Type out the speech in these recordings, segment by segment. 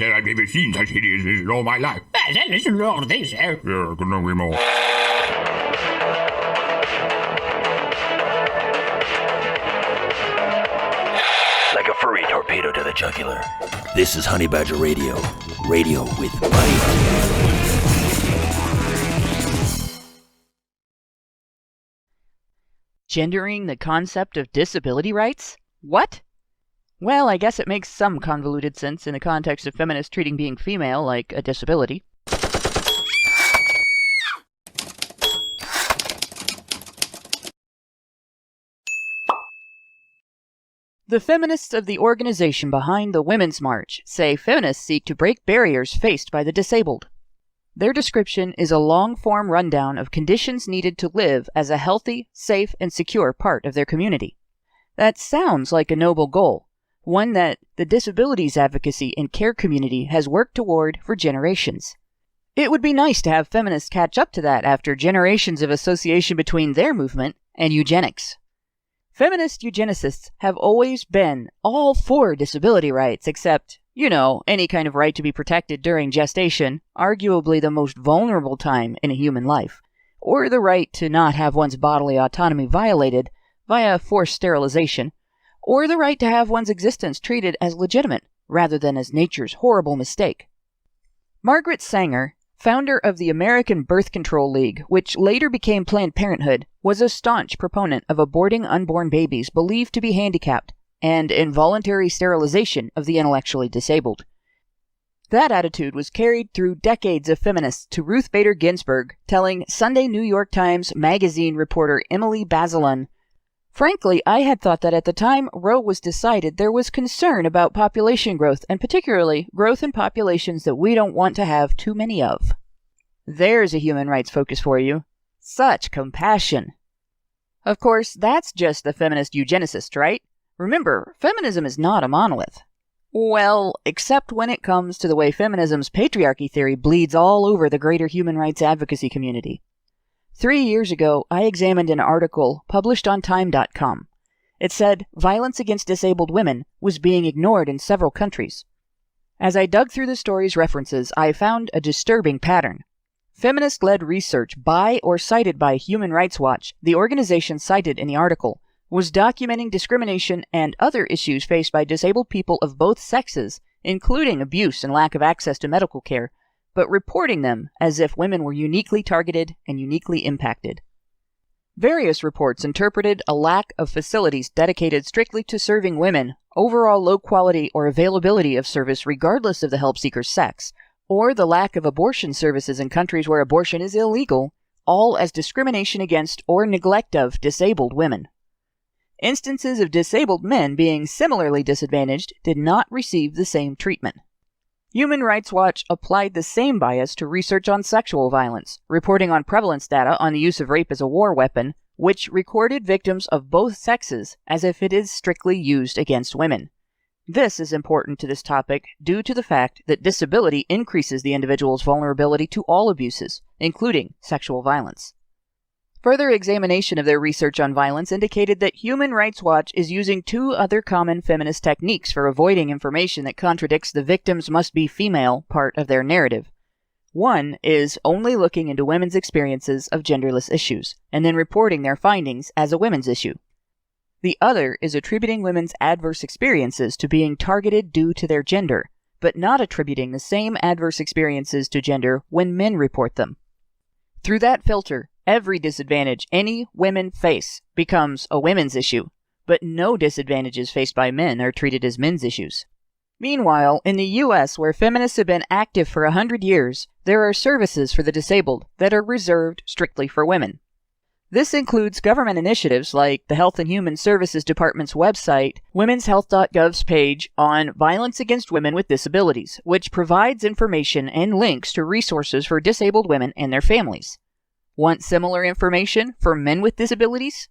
said I've never seen such hideousness in all my life. That's a lot of this, Yeah, couldn't agree more. Like a furry torpedo to the jugular. This is Honey Badger Radio. Radio with bite. Gendering the concept of disability rights? What? Well, I guess it makes some convoluted sense in the context of feminists treating being female like a disability. The feminists of the organization behind the Women's March say feminists seek to break barriers faced by the disabled. Their description is a long-form rundown of conditions needed to live as a healthy, safe, and secure part of their community. That sounds like a noble goal, one that the disabilities advocacy and care community has worked toward for generations. It would be nice to have feminists catch up to that after generations of association between their movement and eugenics. Feminist eugenicists have always been all for disability rights, except, any kind of right to be protected during gestation, arguably the most vulnerable time in a human life, or the right to not have one's bodily autonomy violated via forced sterilization, or the right to have one's existence treated as legitimate rather than as nature's horrible mistake. Margaret Sanger, founder of the American Birth Control League, which later became Planned Parenthood, was a staunch proponent of aborting unborn babies believed to be handicapped and involuntary sterilization of the intellectually disabled. That attitude was carried through decades of feminists to Ruth Bader Ginsburg, telling Sunday New York Times Magazine reporter Emily Bazelon, "Frankly, I had thought that at the time Roe was decided, there was concern about population growth, and particularly growth in populations that we don't want to have too many of." There's a human rights focus for you. Such compassion. Of course, that's just the feminist eugenicist, right? Remember, feminism is not a monolith. Well, except when it comes to the way feminism's patriarchy theory bleeds all over the greater human rights advocacy community. 3 years ago, I examined an article published on Time.com. It said violence against disabled women was being ignored in several countries. As I dug through the story's references, I found a disturbing pattern. Feminist-led research by or cited by Human Rights Watch, the organization cited in the article, was documenting discrimination and other issues faced by disabled people of both sexes, including abuse and lack of access to medical care, but reporting them as if women were uniquely targeted and uniquely impacted. Various reports interpreted a lack of facilities dedicated strictly to serving women, overall low quality or availability of service regardless of the help seeker's sex, or the lack of abortion services in countries where abortion is illegal, all as discrimination against or neglect of disabled women. Instances of disabled men being similarly disadvantaged did not receive the same treatment. Human Rights Watch applied the same bias to research on sexual violence, reporting on prevalence data on the use of rape as a war weapon, which recorded victims of both sexes as if it is strictly used against women. This is important to this topic due to the fact that disability increases the individual's vulnerability to all abuses, including sexual violence. Further examination of their research on violence indicated that Human Rights Watch is using 2 other common feminist techniques for avoiding information that contradicts the victims must be female part of their narrative. One is only looking into women's experiences of genderless issues, and then reporting their findings as a women's issue. The other is attributing women's adverse experiences to being targeted due to their gender, but not attributing the same adverse experiences to gender when men report them. Through that filter, every disadvantage any women face becomes a women's issue, but no disadvantages faced by men are treated as men's issues. Meanwhile, in the U.S., where feminists have been active for 100 years, there are services for the disabled that are reserved strictly for women. This includes government initiatives like the Health and Human Services Department's website, womenshealth.gov's page on violence against women with disabilities, which provides information and links to resources for disabled women and their families. Want similar information for men with disabilities?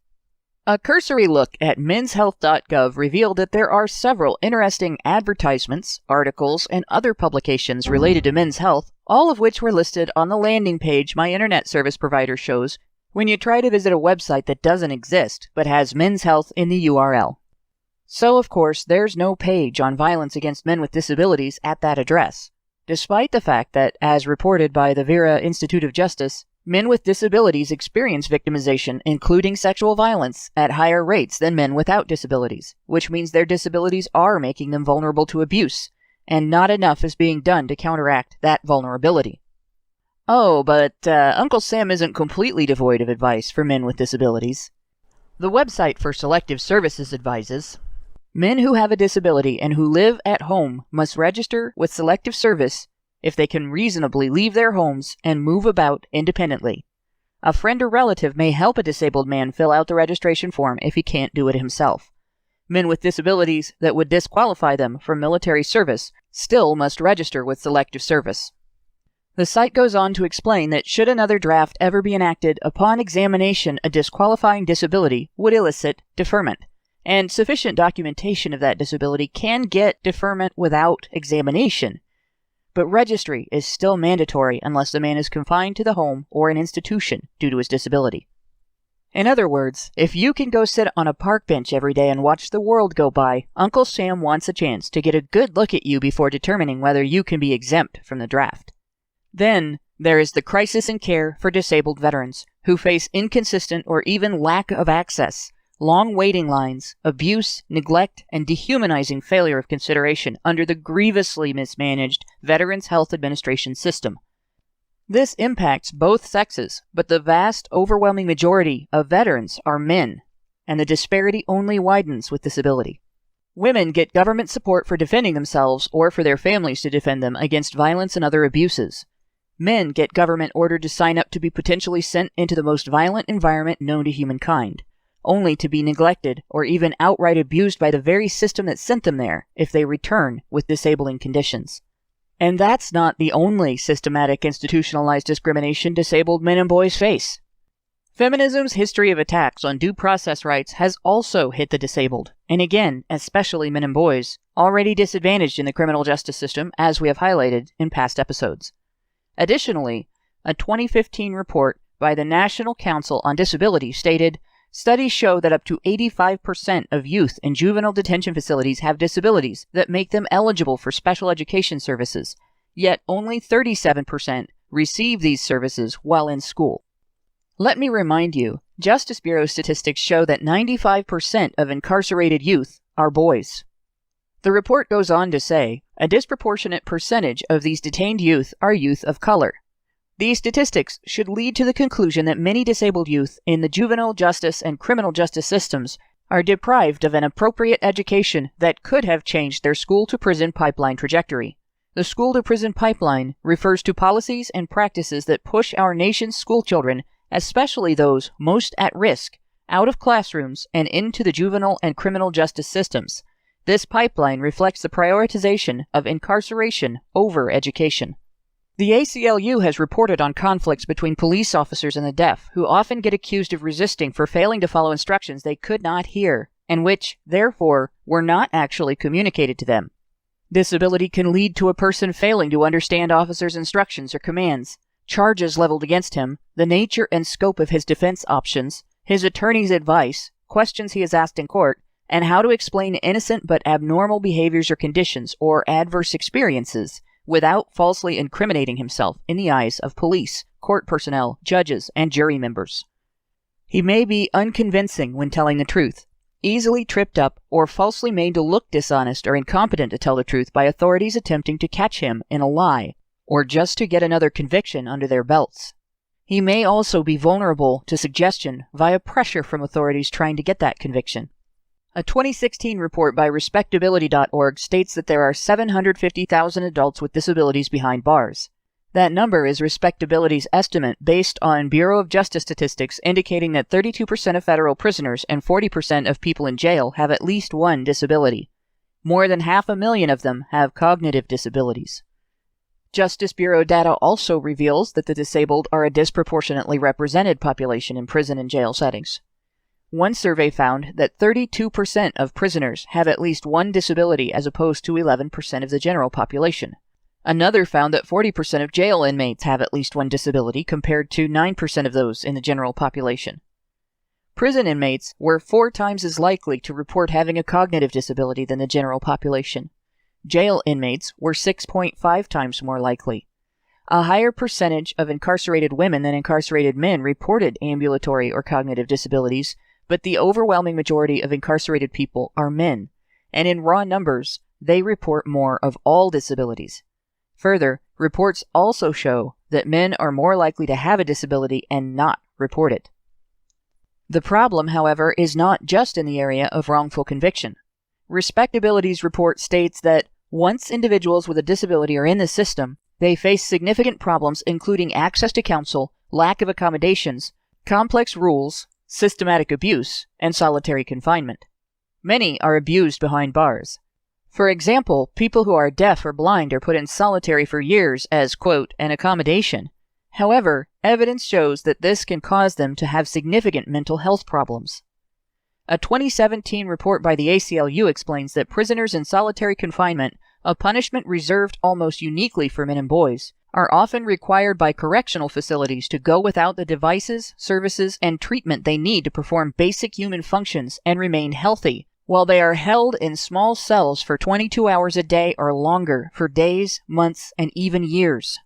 A cursory look at menshealth.gov revealed that there are several interesting advertisements, articles, and other publications related to men's health, all of which were listed on the landing page my internet service provider shows when you try to visit a website that doesn't exist but has men's health in the URL. So, of course, there's no page on violence against men with disabilities at that address, despite the fact that, as reported by the Vera Institute of Justice, men with disabilities experience victimization, including sexual violence, at higher rates than men without disabilities, which means their disabilities are making them vulnerable to abuse, and not enough is being done to counteract that vulnerability. Oh, but Uncle Sam isn't completely devoid of advice for men with disabilities. The website for Selective Services advises, men who have a disability and who live at home must register with Selective Service if they can reasonably leave their homes and move about independently. A friend or relative may help a disabled man fill out the registration form if he can't do it himself. Men with disabilities that would disqualify them from military service still must register with Selective Service. The site goes on to explain that should another draft ever be enacted, upon examination a disqualifying disability would elicit deferment, and sufficient documentation of that disability can get deferment without examination. But registry is still mandatory unless the man is confined to the home or an institution due to his disability. In other words, if you can go sit on a park bench every day and watch the world go by, Uncle Sam wants a chance to get a good look at you before determining whether you can be exempt from the draft. Then, there is the crisis in care for disabled veterans, who face inconsistent or even lack of access, long waiting lines, abuse, neglect, and dehumanizing failure of consideration under the grievously mismanaged Veterans Health Administration system. This impacts both sexes, but the vast, overwhelming majority of veterans are men, and the disparity only widens with disability. Women get government support for defending themselves or for their families to defend them against violence and other abuses. Men get government ordered to sign up to be potentially sent into the most violent environment known to humankind, only to be neglected or even outright abused by the very system that sent them there if they return with disabling conditions. And that's not the only systematic institutionalized discrimination disabled men and boys face. Feminism's history of attacks on due process rights has also hit the disabled, and again, especially men and boys, already disadvantaged in the criminal justice system, as we have highlighted in past episodes. Additionally, a 2015 report by the National Council on Disability stated, studies show that up to 85% of youth in juvenile detention facilities have disabilities that make them eligible for special education services, yet only 37% receive these services while in school. Let me remind you, Justice Bureau statistics show that 95% of incarcerated youth are boys. The report goes on to say, a disproportionate percentage of these detained youth are youth of color. These statistics should lead to the conclusion that many disabled youth in the juvenile justice and criminal justice systems are deprived of an appropriate education that could have changed their school-to-prison pipeline trajectory. The school-to-prison pipeline refers to policies and practices that push our nation's schoolchildren, especially those most at risk, out of classrooms and into the juvenile and criminal justice systems. This pipeline reflects the prioritization of incarceration over education. The ACLU has reported on conflicts between police officers and the deaf, who often get accused of resisting for failing to follow instructions they could not hear, and which, therefore, were not actually communicated to them. Disability can lead to a person failing to understand officers' instructions or commands, charges leveled against him, the nature and scope of his defense options, his attorney's advice, questions he is asked in court, and how to explain innocent but abnormal behaviors or conditions or adverse experiences without falsely incriminating himself in the eyes of police, court personnel, judges, and jury members. He may be unconvincing when telling the truth, easily tripped up or falsely made to look dishonest or incompetent to tell the truth by authorities attempting to catch him in a lie, or just to get another conviction under their belts. He may also be vulnerable to suggestion via pressure from authorities trying to get that conviction. A 2016 report by Respectability.org states that there are 750,000 adults with disabilities behind bars. That number is Respectability's estimate based on Bureau of Justice statistics indicating that 32% of federal prisoners and 40% of people in jail have at least one disability. More than 500,000 of them have cognitive disabilities. Justice Bureau data also reveals that the disabled are a disproportionately represented population in prison and jail settings. One survey found that 32% of prisoners have at least one disability as opposed to 11% of the general population. Another found that 40% of jail inmates have at least one disability compared to 9% of those in the general population. Prison inmates were 4 times as likely to report having a cognitive disability than the general population. Jail inmates were 6.5 times more likely. A higher percentage of incarcerated women than incarcerated men reported ambulatory or cognitive disabilities, but the overwhelming majority of incarcerated people are men, and in raw numbers, they report more of all disabilities. Further, reports also show that men are more likely to have a disability and not report it. The problem, however, is not just in the area of wrongful conviction. Respectability's report states that once individuals with a disability are in the system, they face significant problems including access to counsel, lack of accommodations, complex rules, systematic abuse, and solitary confinement. Many are abused behind bars. For example, people who are deaf or blind are put in solitary for years as, quote, an accommodation. However, evidence shows that this can cause them to have significant mental health problems. A 2017 report by the ACLU explains that prisoners in solitary confinement, a punishment reserved almost uniquely for men and boys, are often required by correctional facilities to go without the devices, services, and treatment they need to perform basic human functions and remain healthy, while they are held in small cells for 22 hours a day or longer for days, months, and even years.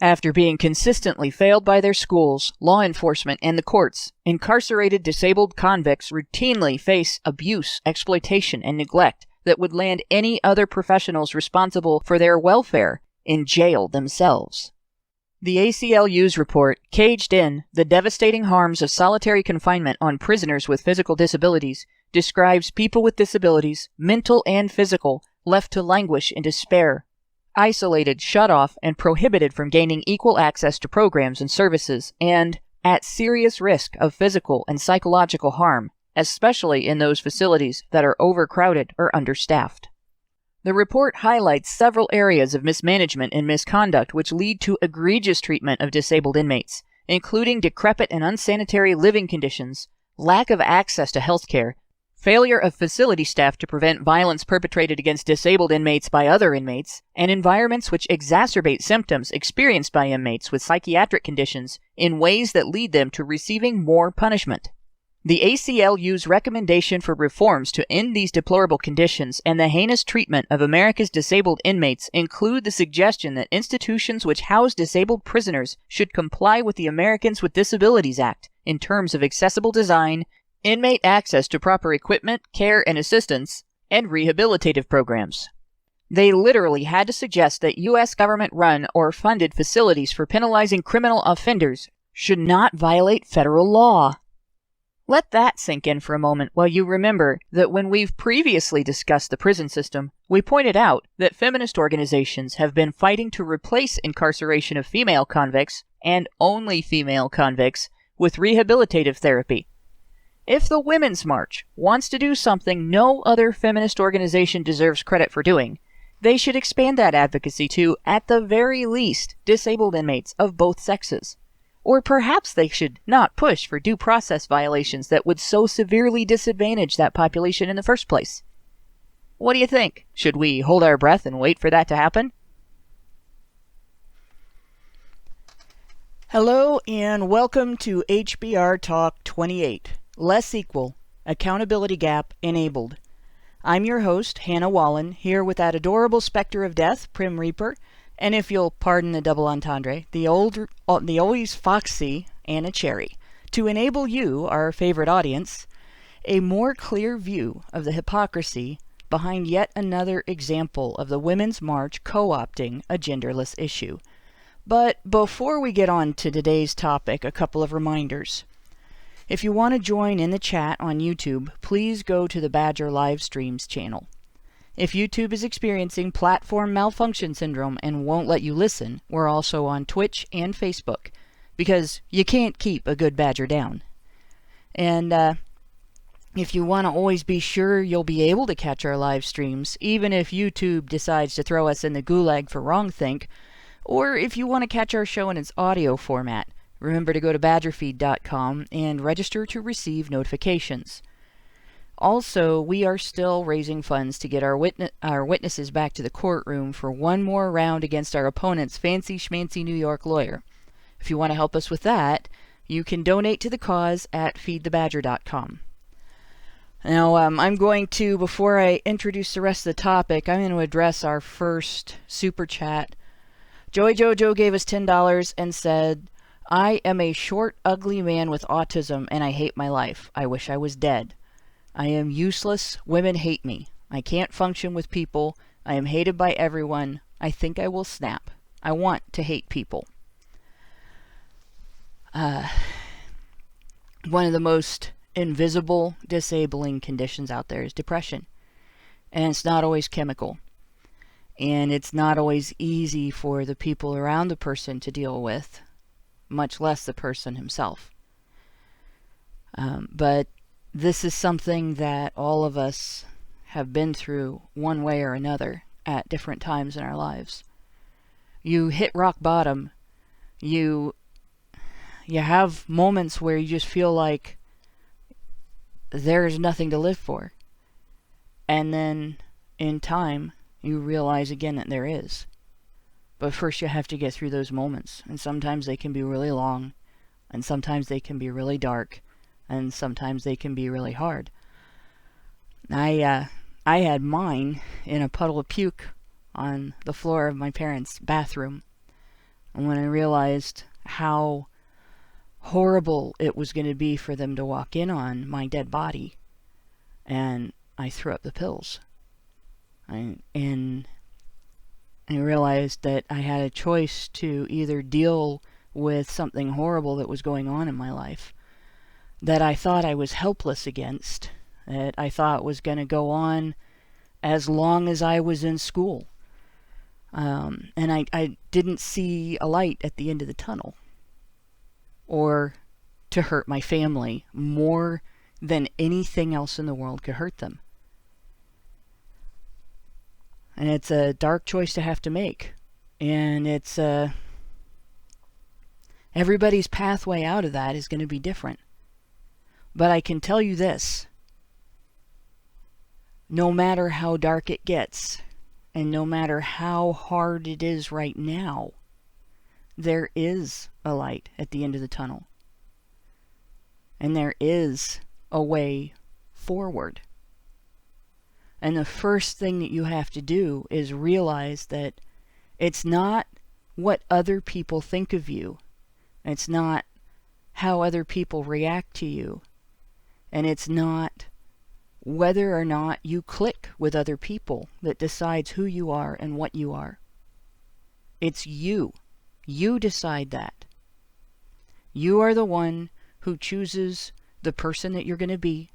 After being consistently failed by their schools, law enforcement, and the courts, incarcerated disabled convicts routinely face abuse, exploitation, and neglect that would land any other professionals responsible for their welfare in jail themselves. The ACLU's report, Caged In: The Devastating Harms of Solitary Confinement on Prisoners with Physical Disabilities, describes people with disabilities, mental and physical, left to languish in despair, isolated, shut off, and prohibited from gaining equal access to programs and services, and at serious risk of physical and psychological harm, especially in those facilities that are overcrowded or understaffed. The report highlights several areas of mismanagement and misconduct which lead to egregious treatment of disabled inmates, including decrepit and unsanitary living conditions, lack of access to health care, failure of facility staff to prevent violence perpetrated against disabled inmates by other inmates, and environments which exacerbate symptoms experienced by inmates with psychiatric conditions in ways that lead them to receiving more punishment. The ACLU's recommendation for reforms to end these deplorable conditions and the heinous treatment of America's disabled inmates include the suggestion that institutions which house disabled prisoners should comply with the Americans with Disabilities Act in terms of accessible design, inmate access to proper equipment, care and assistance, and rehabilitative programs. They literally had to suggest that U.S. government-run or funded facilities for penalizing criminal offenders should not violate federal law. Let that sink in for a moment while you remember that when we've previously discussed the prison system, we pointed out that feminist organizations have been fighting to replace incarceration of female convicts, and only female convicts, with rehabilitative therapy. If the Women's March wants to do something no other feminist organization deserves credit for doing, they should expand that advocacy to, at the very least, disabled inmates of both sexes. Or perhaps they should not push for due process violations that would so severely disadvantage that population in the first place. What do you think? Should we hold our breath and wait for that to happen? Hello and welcome to HBR Talk 28. Less Equal, Accountability Gap Enabled. I'm your host, Hannah Wallen, here with that adorable specter of death, Prim Reaper, and if you'll pardon the double entendre, the always foxy Anna Cherry, to enable you, our favorite audience, a more clear view of the hypocrisy behind yet another example of the Women's March co-opting a genderless issue. But before we get on to today's topic, a couple of reminders. If you want to join in the chat on YouTube, please go to the Badger Live Streams channel. If YouTube is experiencing platform malfunction syndrome and won't let you listen, we're also on Twitch and Facebook, because you can't keep a good badger down. And if you want to always be sure you'll be able to catch our live streams, even if YouTube decides to throw us in the gulag for wrongthink, or if you want to catch our show in its audio format, remember to go to badgerfeed.com and register to receive notifications. Also, we are still raising funds to get our witnesses back to the courtroom for one more round against our opponent's fancy schmancy New York lawyer. If you want to help us with that, You can donate to the cause at feedthebadger.com. Now, I'm going to, before I introduce the rest of the topic, I'm going to address our first super chat. Joey Jojo gave us $10 and said, I am a short, ugly man with autism, and I hate my life. I wish I was dead. I am useless. Women hate me. I can't function with people. I am hated by everyone. I think I will snap. I want to hate people. One of the most invisible, disabling conditions out there is depression. And it's not always chemical. And it's not always easy for the people around the person to deal with, much less the person himself. But this is something that all of us have been through one way or another at different times in our lives. You hit rock bottom. You have moments where you just feel like there's nothing to live for. And then in time, you realize again that there is. But first you have to get through those moments. And sometimes they can be really long. And sometimes they can be really dark. And sometimes they can be really hard. I had mine in a puddle of puke on the floor of my parents' bathroom. And when I realized how horrible it was going to be for them to walk in on my dead body, and I threw up the pills. And I realized that I had a choice to either deal with something horrible that was going on in my life that I thought I was helpless against, that I thought was going to go on as long as I was in school. And I didn't see a light at the end of the tunnel. Or to hurt my family more than anything else in the world could hurt them. And it's a dark choice to have to make. And it's everybody's pathway out of that is going to be different. But I can tell you this. No matter how dark it gets, and no matter how hard it is right now, there is a light at the end of the tunnel. And there is a way forward. And the first thing that you have to do is realize that it's not what other people think of you. It's not how other people react to you. And it's not whether or not you click with other people that decides who you are and what you are. It's you. You decide that. You are the one who chooses the person that you're going to be.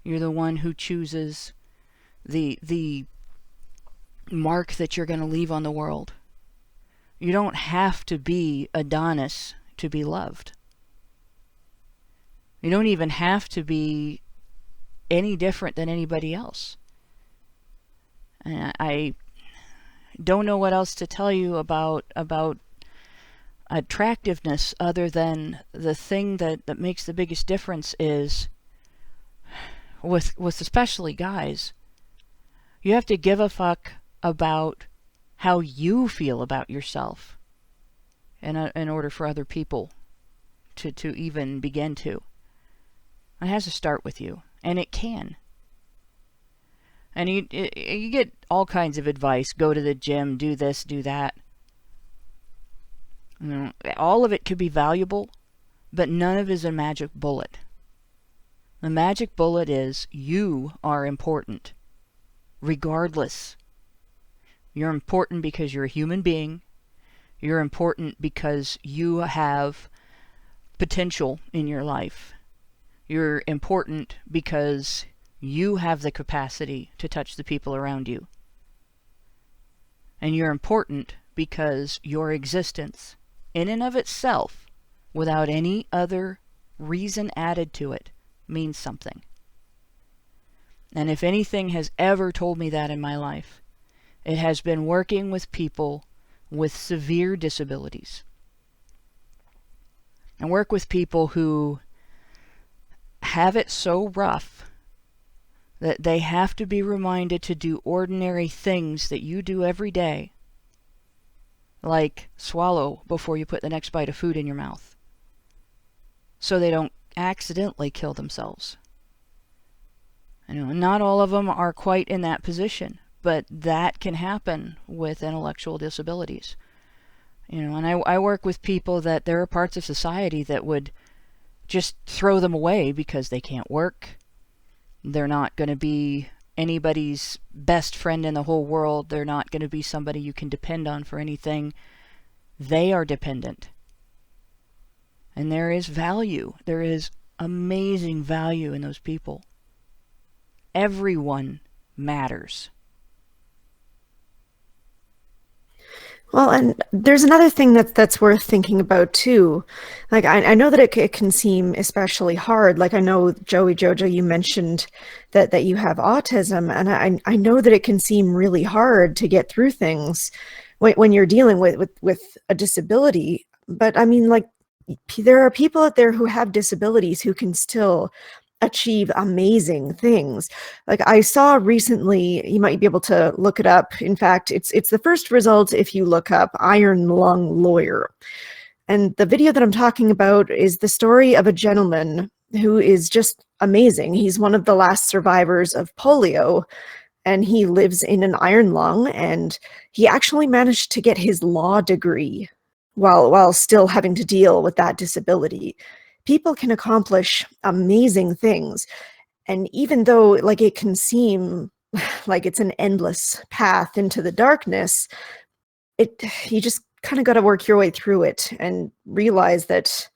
You're the one who chooses the mark that you're going to leave on the world. You don't have to be Adonis to be loved. You don't even have to be any different than anybody else. And I don't know what else to tell you about attractiveness other than the thing that makes the biggest difference is with especially guys. You have to give a fuck about how you feel about yourself in order for other people to even begin to. It has to start with you. And it can. And you get all kinds of advice. Go to the gym, do this, do that. You know, all of it could be valuable, but none of it is a magic bullet. The magic bullet is you are important. Regardless. You're important because you're a human being. You're important because you have potential in your life. You're important because you have the capacity to touch the people around you. And you're important because your existence, in and of itself, without any other reason added to it, means something. And if anything has ever told me that in my life, it has been working with people with severe disabilities. And work with people who have it so rough that they have to be reminded to do ordinary things that you do every day, like swallow before you put the next bite of food in your mouth. so they don't accidentally kill themselves. Not all of them are quite in that position, but that can happen with intellectual disabilities. And I work with people that there are parts of society that would just throw them away because they can't work. They're not going to be anybody's best friend in the whole world. They're not going to be somebody you can depend on for anything. They are dependent. And there is value. There is amazing value in those people. Everyone matters. Well, and there's another thing that's worth thinking about too. Like I know that it can seem especially hard. Like I know Joey Jojo, you mentioned that you have autism, and I know that it can seem really hard to get through things when you're dealing with a disability. But I mean, like there are people out there who have disabilities who can still achieve amazing things. Like I saw recently, you might be able to look it up. In fact, it's the first result if you look up iron lung lawyer. And the video that I'm talking about is the story of a gentleman who is just amazing. He's one of the last survivors of polio, and he lives in an iron lung, and he actually managed to get his law degree while still having to deal with that disability. People can accomplish amazing things. And even though like it can seem like it's an endless path into the darkness, you just kind of got to work your way through it and realize that,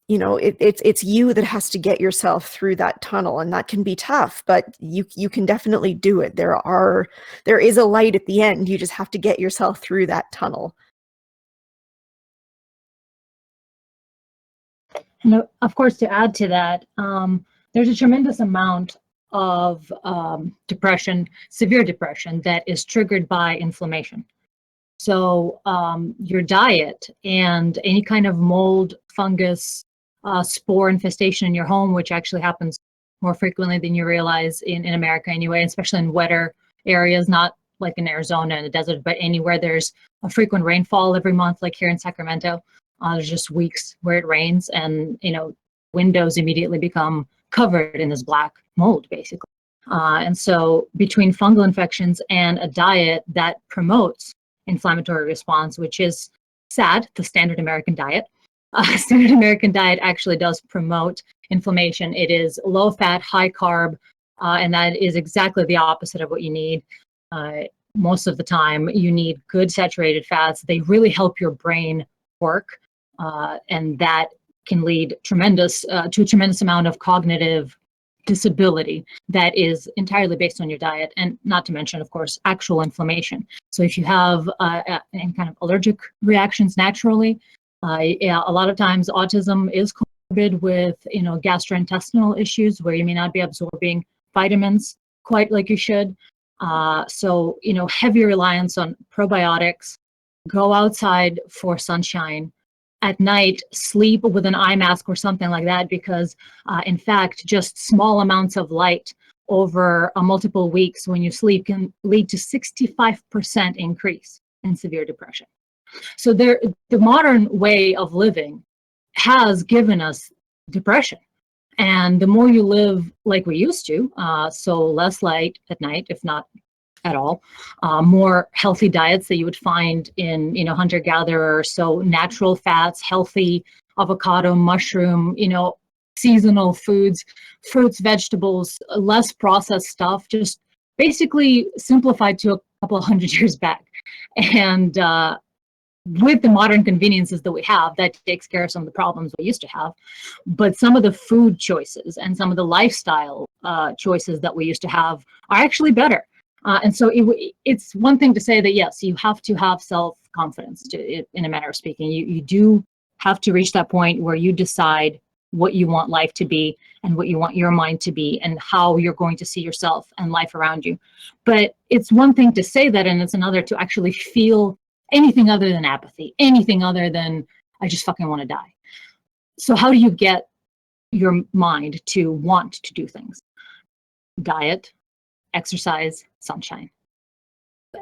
it's you that has to get yourself through that tunnel, and that can be tough, but you can definitely do it. There is a light at the end. You just have to get yourself through that tunnel. And of course, to add to that, there's a tremendous amount of depression, severe depression, that is triggered by inflammation. So your diet and any kind of mold, fungus, spore infestation in your home, which actually happens more frequently than you realize in America anyway, especially in wetter areas, not like in Arizona and the desert, but anywhere there's a frequent rainfall every month, like here in Sacramento. There's just weeks where it rains, and windows immediately become covered in this black mold, basically. And so between fungal infections and a diet that promotes inflammatory response, which is sad, the standard American diet. Standard American diet actually does promote inflammation. It is low fat, high carb, and that is exactly the opposite of what you need. Most of the time, you need good saturated fats. They really help your brain work. And that can lead to a tremendous amount of cognitive disability that is entirely based on your diet, and not to mention, of course, actual inflammation. So if you have any kind of allergic reactions naturally, a lot of times autism is comorbid with gastrointestinal issues where you may not be absorbing vitamins quite like you should. So heavy reliance on probiotics. Go outside for sunshine. At night, sleep with an eye mask or something like that, because in fact, just small amounts of light over multiple weeks when you sleep can lead to 65% increase in severe depression. So the modern way of living has given us depression. And the more you live like we used to, so less light at night, if not at all, more healthy diets that you would find in hunter-gatherer, so natural fats, healthy avocado, mushroom, seasonal foods, fruits, vegetables, less processed stuff, just basically simplified to a couple of 100 years back. And with the modern conveniences that we have, that takes care of some of the problems we used to have. But some of the food choices and some of the lifestyle choices that we used to have are actually better. And so it's one thing to say that, yes, you have to have self-confidence in a manner of speaking. You do have to reach that point where you decide what you want life to be and what you want your mind to be and how you're going to see yourself and life around you. But it's one thing to say that, and it's another to actually feel anything other than apathy, anything other than I just fucking want to die. So how do you get your mind to want to do things? Diet, exercise, sunshine.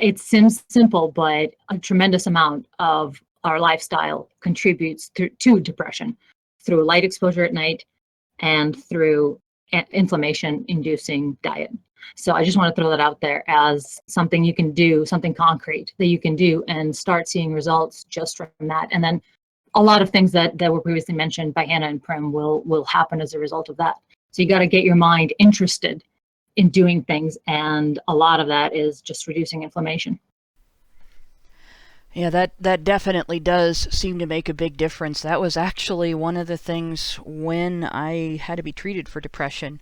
It seems simple, but a tremendous amount of our lifestyle contributes to depression through light exposure at night and through inflammation-inducing diet. So I just want to throw that out there as something you can do, something concrete that you can do and start seeing results just from that. And then a lot of things that were previously mentioned by Hannah and Prim will happen as a result of that. So you got to get your mind interested in doing things. And a lot of that is just reducing inflammation. Yeah, that definitely does seem to make a big difference. That was actually one of the things when I had to be treated for depression.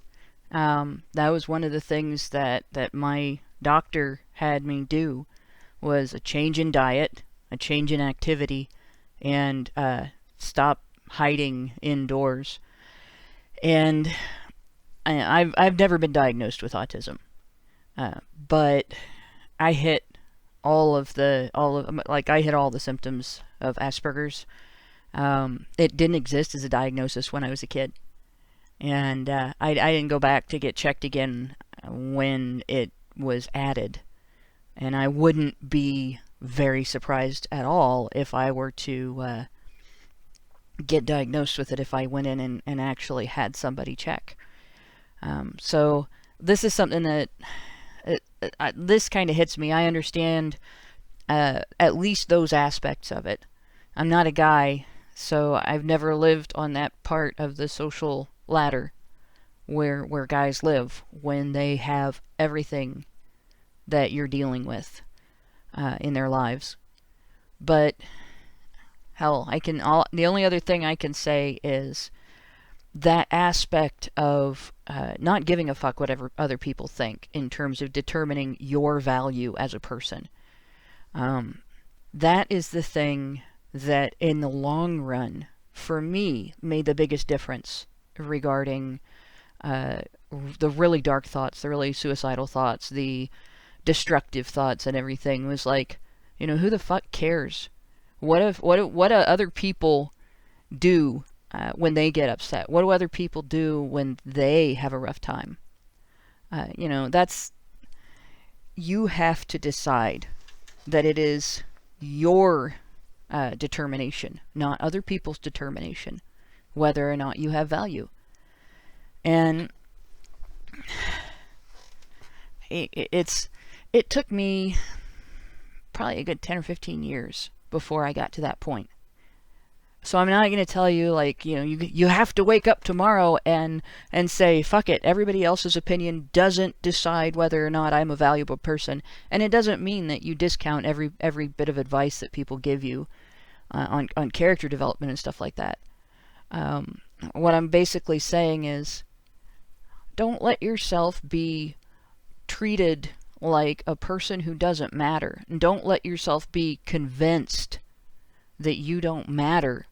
That was one of the things that my doctor had me do, was a change in diet, a change in activity, and stop hiding indoors. And I've never been diagnosed with autism, but I hit all of I hit all the symptoms of Asperger's. It didn't exist as a diagnosis when I was a kid, and I didn't go back to get checked again when it was added, and I wouldn't be very surprised at all if I were to get diagnosed with it if I went in and actually had somebody check. So this is something that this kind of hits me. I understand at least those aspects of it. I'm not a guy, so I've never lived on that part of the social ladder where guys live when they have everything that you're dealing with in their lives. But hell, the only other thing I can say is that aspect of not giving a fuck whatever other people think in terms of determining your value as a person. That is the thing that in the long run, for me, made the biggest difference regarding the really dark thoughts, the really suicidal thoughts, the destructive thoughts and everything. Was like, who the fuck cares? What do other people do when they get upset? What do other people do when they have a rough time? You have to decide that it is your determination, not other people's determination, whether or not you have value. And it took me probably a good 10 or 15 years before I got to that point. So I'm not going to tell you, you have to wake up tomorrow and say, fuck it, everybody else's opinion doesn't decide whether or not I'm a valuable person. And it doesn't mean that you discount every bit of advice that people give you on character development and stuff like that. What I'm basically saying is, don't let yourself be treated like a person who doesn't matter. And don't let yourself be convinced that you don't matter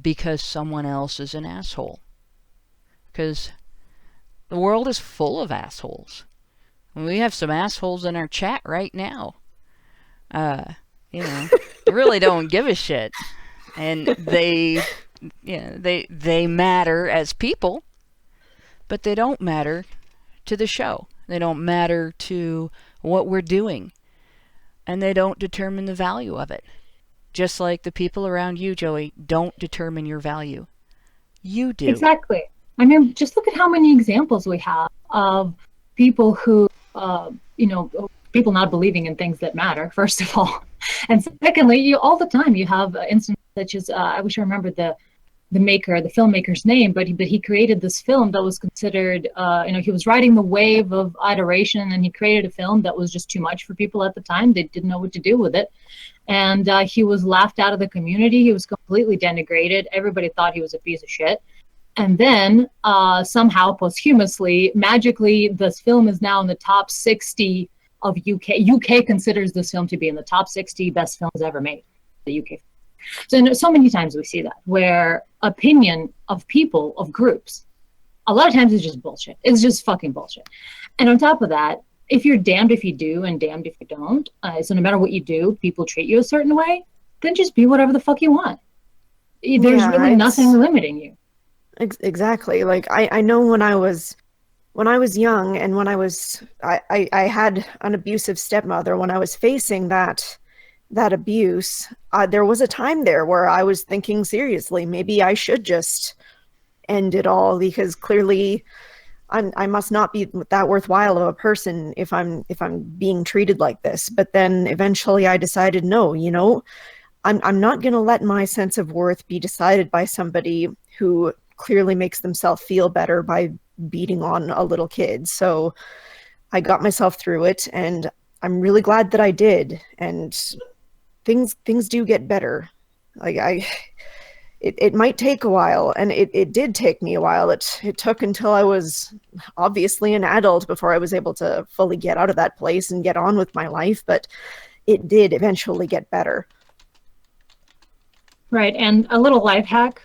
because someone else is an asshole. Because the world is full of assholes. We have some assholes in our chat right now. They really don't give a shit. And they matter as people, but they don't matter to the show. They don't matter to what we're doing. And they don't determine the value of it. Just like the people around you, Joey, don't determine your value. You do. Exactly. I mean, just look at how many examples we have of people who, people not believing in things that matter, first of all. And secondly, all the time you have instances such as, I wish I remembered the filmmaker's name, but he created this film that was considered, he was riding the wave of adoration, and he created a film that was just too much for people at the time. They didn't know what to do with it. And he was laughed out of the community. He was completely denigrated. Everybody thought he was a piece of shit. And then somehow, posthumously, magically, this film is now in the top 60 of UK. UK considers this film to be in the top 60 best films ever made. The UK. So many times we see that, where opinion of people, of groups, a lot of times it's just bullshit. It's just fucking bullshit. And on top of that, if you're damned if you do and damned if you don't, so no matter what you do, people treat you a certain way, then just be whatever the fuck you want. There's really nothing limiting you. Exactly. Like I know when I was young, and when I had an abusive stepmother, when I was facing that abuse, there was a time there where I was thinking seriously, maybe I should just end it all, because clearly I must not be that worthwhile of a person if I'm being treated like this. But then eventually I decided, no, you know, I'm not going to let my sense of worth be decided by somebody who clearly makes themselves feel better by beating on a little kid. So I got myself through it, and I'm really glad that I did. And things do get better. Like it might take a while, and it did take me a while. It took until I was obviously an adult before I was able to fully get out of that place and get on with my life, but it did eventually get better. Right, and a little life hack,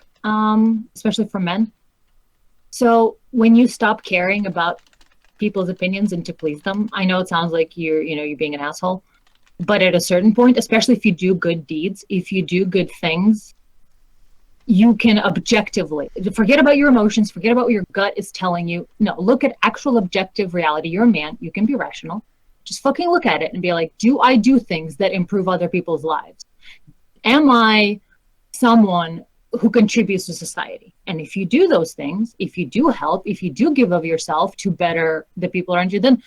especially for men. So when you stop caring about people's opinions and to please them, I know it sounds like you're being an asshole, but at a certain point, especially if you do good deeds, if you do good things, you can objectively forget about your emotions, forget about what your gut is telling you. No, look at actual objective reality. You're a man, you can be rational. Just fucking look at it and be like, do I do things that improve other people's lives? Am I someone who contributes to society? And if you do those things, if you do help, if you do give of yourself to better the people around you, then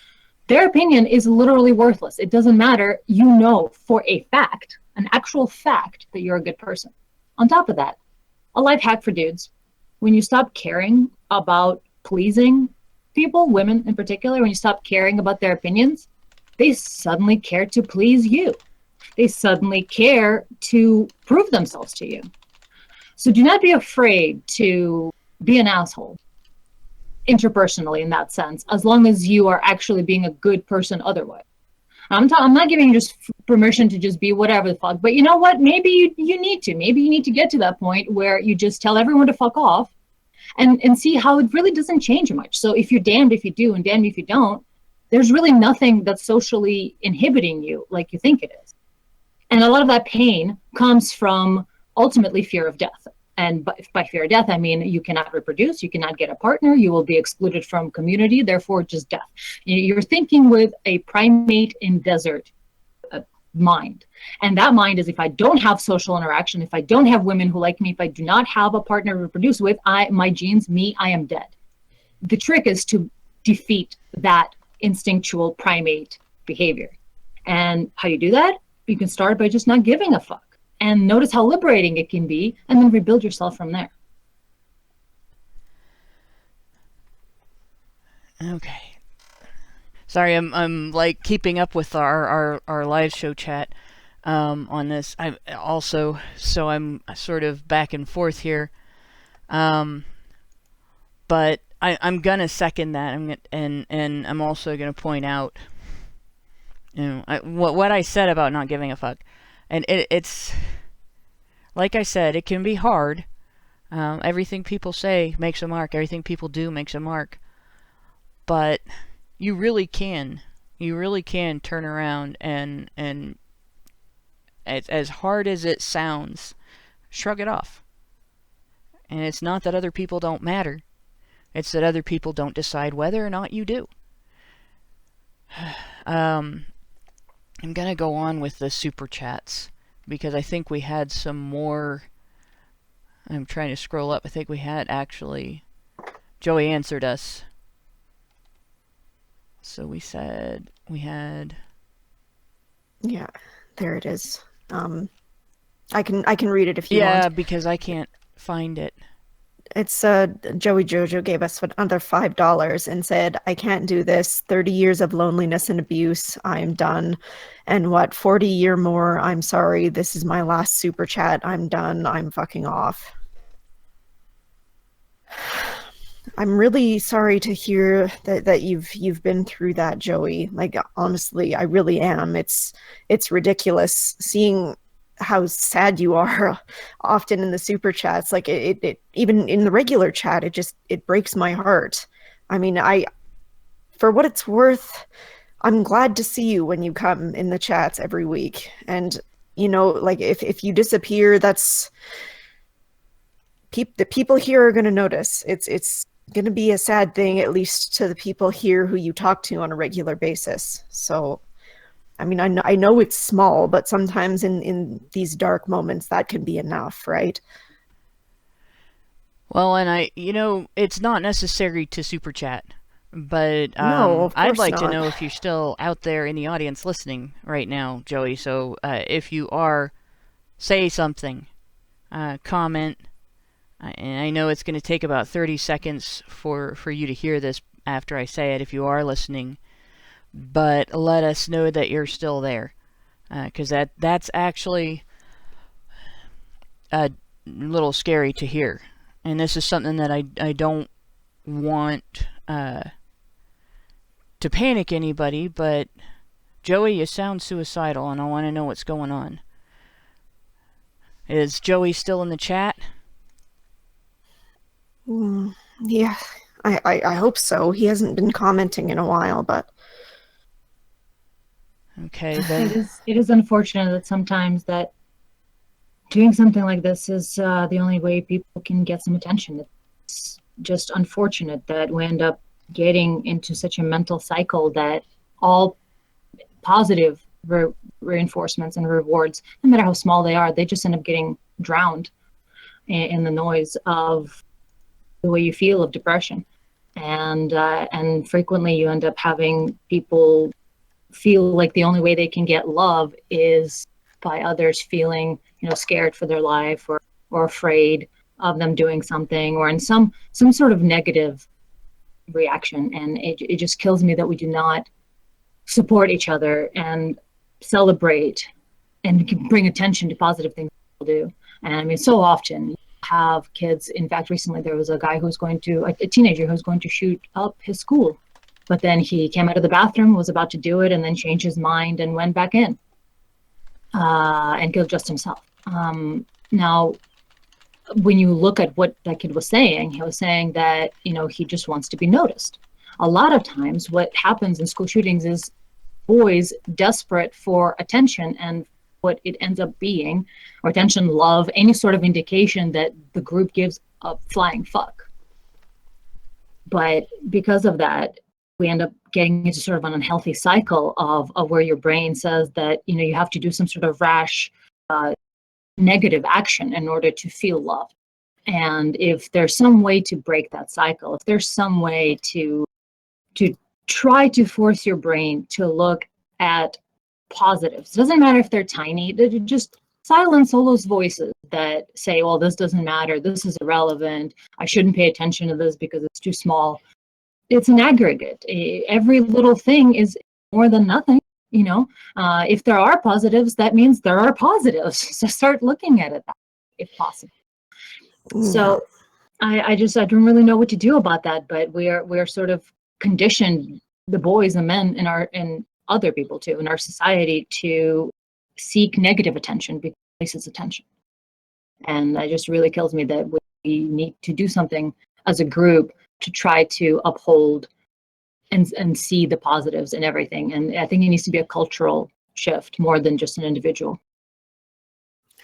their opinion is literally worthless. It doesn't matter. You know for a fact, an actual fact, that you're a good person. On top of that, a life hack for dudes: when you stop caring about pleasing people, women in particular, when you stop caring about their opinions, they suddenly care to please you. They suddenly care to prove themselves to you. So do not be afraid to be an asshole interpersonally in that sense, as long as you are actually being a good person otherwise. I'm not giving you just permission to just be whatever the fuck, but you know what? Maybe you need to. Maybe you need to get to that point where you just tell everyone to fuck off and see how it really doesn't change much. So if you're damned if you do and damned if you don't, there's really nothing that's socially inhibiting you like you think it is. And a lot of that pain comes from ultimately fear of death. And by fear of death, I mean you cannot reproduce, you cannot get a partner, you will be excluded from community, therefore just death. You're thinking with a primate in desert mind. And that mind is, if I don't have social interaction, if I don't have women who like me, if I do not have a partner to reproduce with, my genes, I am dead. The trick is to defeat that instinctual primate behavior. And how you do that? You can start by just not giving a fuck. And notice how liberating it can be, and then rebuild yourself from there. Okay. Sorry, I'm like keeping up with our live show chat on this. I also, so I'm sort of back and forth here. But I'm gonna second that. And I'm also gonna point out, what I said about not giving a fuck. And it's, like I said, it can be hard. Everything people say makes a mark. Everything people do makes a mark. But you really can. You really can turn around and as hard as it sounds, shrug it off. And it's not that other people don't matter. It's that other people don't decide whether or not you do. I'm gonna go on with the super chats because I think we had some more. I'm trying to scroll up. I think we had actually. Joey answered us. So we said we had. Yeah, there it is. I can read it if you want. Yeah, because I can't find it. It's Joey Jojo gave us another $5 and said, I can't do this. 30 years of loneliness and abuse. I'm done. And 40 year more. I'm sorry. This is my last super chat. I'm done. I'm fucking off. I'm really sorry to hear that you've been through that, Joey. Like, honestly, I really am. It's ridiculous seeing how sad you are often in the super chats. Like it even in the regular chat, it breaks my heart. I mean, for what it's worth, I'm glad to see you when you come in the chats every week. And like if you disappear, that's the people here are going to notice. It's going to be a sad thing, at least to the people here who you talk to on a regular basis. So I mean, I know it's small, but sometimes in these dark moments, that can be enough, right? Well, and it's not necessary to super chat, but No, of I'd course like to not. know if you're still out there in the audience listening right now, Joey. So if you are, say something, comment. And I know it's going to take about 30 seconds for you to hear this after I say it if you are listening, but let us know that you're still there, because that's actually a little scary to hear. And this is something that I don't want to panic anybody, but Joey, you sound suicidal, and I want to know what's going on. Is Joey still in the chat? Yeah, I hope so. He hasn't been commenting in a while, but Okay, then. It is unfortunate that sometimes that doing something like this is the only way people can get some attention. It's just unfortunate that we end up getting into such a mental cycle that all positive reinforcements and rewards, no matter how small they are, they just end up getting drowned in the noise of the way you feel of depression. And frequently you end up having people feel like the only way they can get love is by others feeling, scared for their life or afraid of them doing something or in some sort of negative reaction. And it just kills me that we do not support each other and celebrate and bring attention to positive things people do. And I mean, so often you have kids. In fact, recently there was a guy a teenager who was going to shoot up his school, but then he came out of the bathroom, was about to do it, and then changed his mind and went back in and killed just himself. Now, when you look at what that kid was saying, he was saying that, he just wants to be noticed. A lot of times what happens in school shootings is boys desperate for attention, and what it ends up being, or attention, love, any sort of indication that the group gives a flying fuck. But because of that, we end up getting into sort of an unhealthy cycle of where your brain says that, you have to do some sort of rash, negative action in order to feel loved. And if there's some way to break that cycle, if there's some way to try to force your brain to look at positives, it doesn't matter if they're tiny, just silence all those voices that say, well, this doesn't matter, this is irrelevant, I shouldn't pay attention to this because it's too small. It's an aggregate. Every little thing is more than nothing. If there are positives, that means there are positives. So start looking at it that way, if possible. Yeah. So I don't really know what to do about that, but we're sort of conditioned, the boys and men and other people too in our society, to seek negative attention because it places attention. And it just really kills me that we need to do something as a group to try to uphold and see the positives in everything. And I think it needs to be a cultural shift more than just an individual.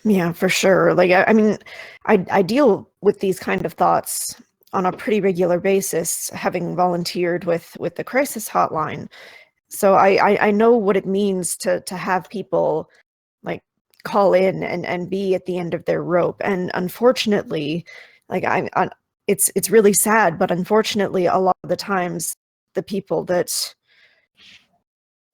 Yeah, for sure. Like, I mean, I deal with these kind of thoughts on a pretty regular basis, having volunteered with the crisis hotline. So I know what it means to have people like call in and be at the end of their rope. And unfortunately, like it's really sad, but unfortunately, a lot of the times the people that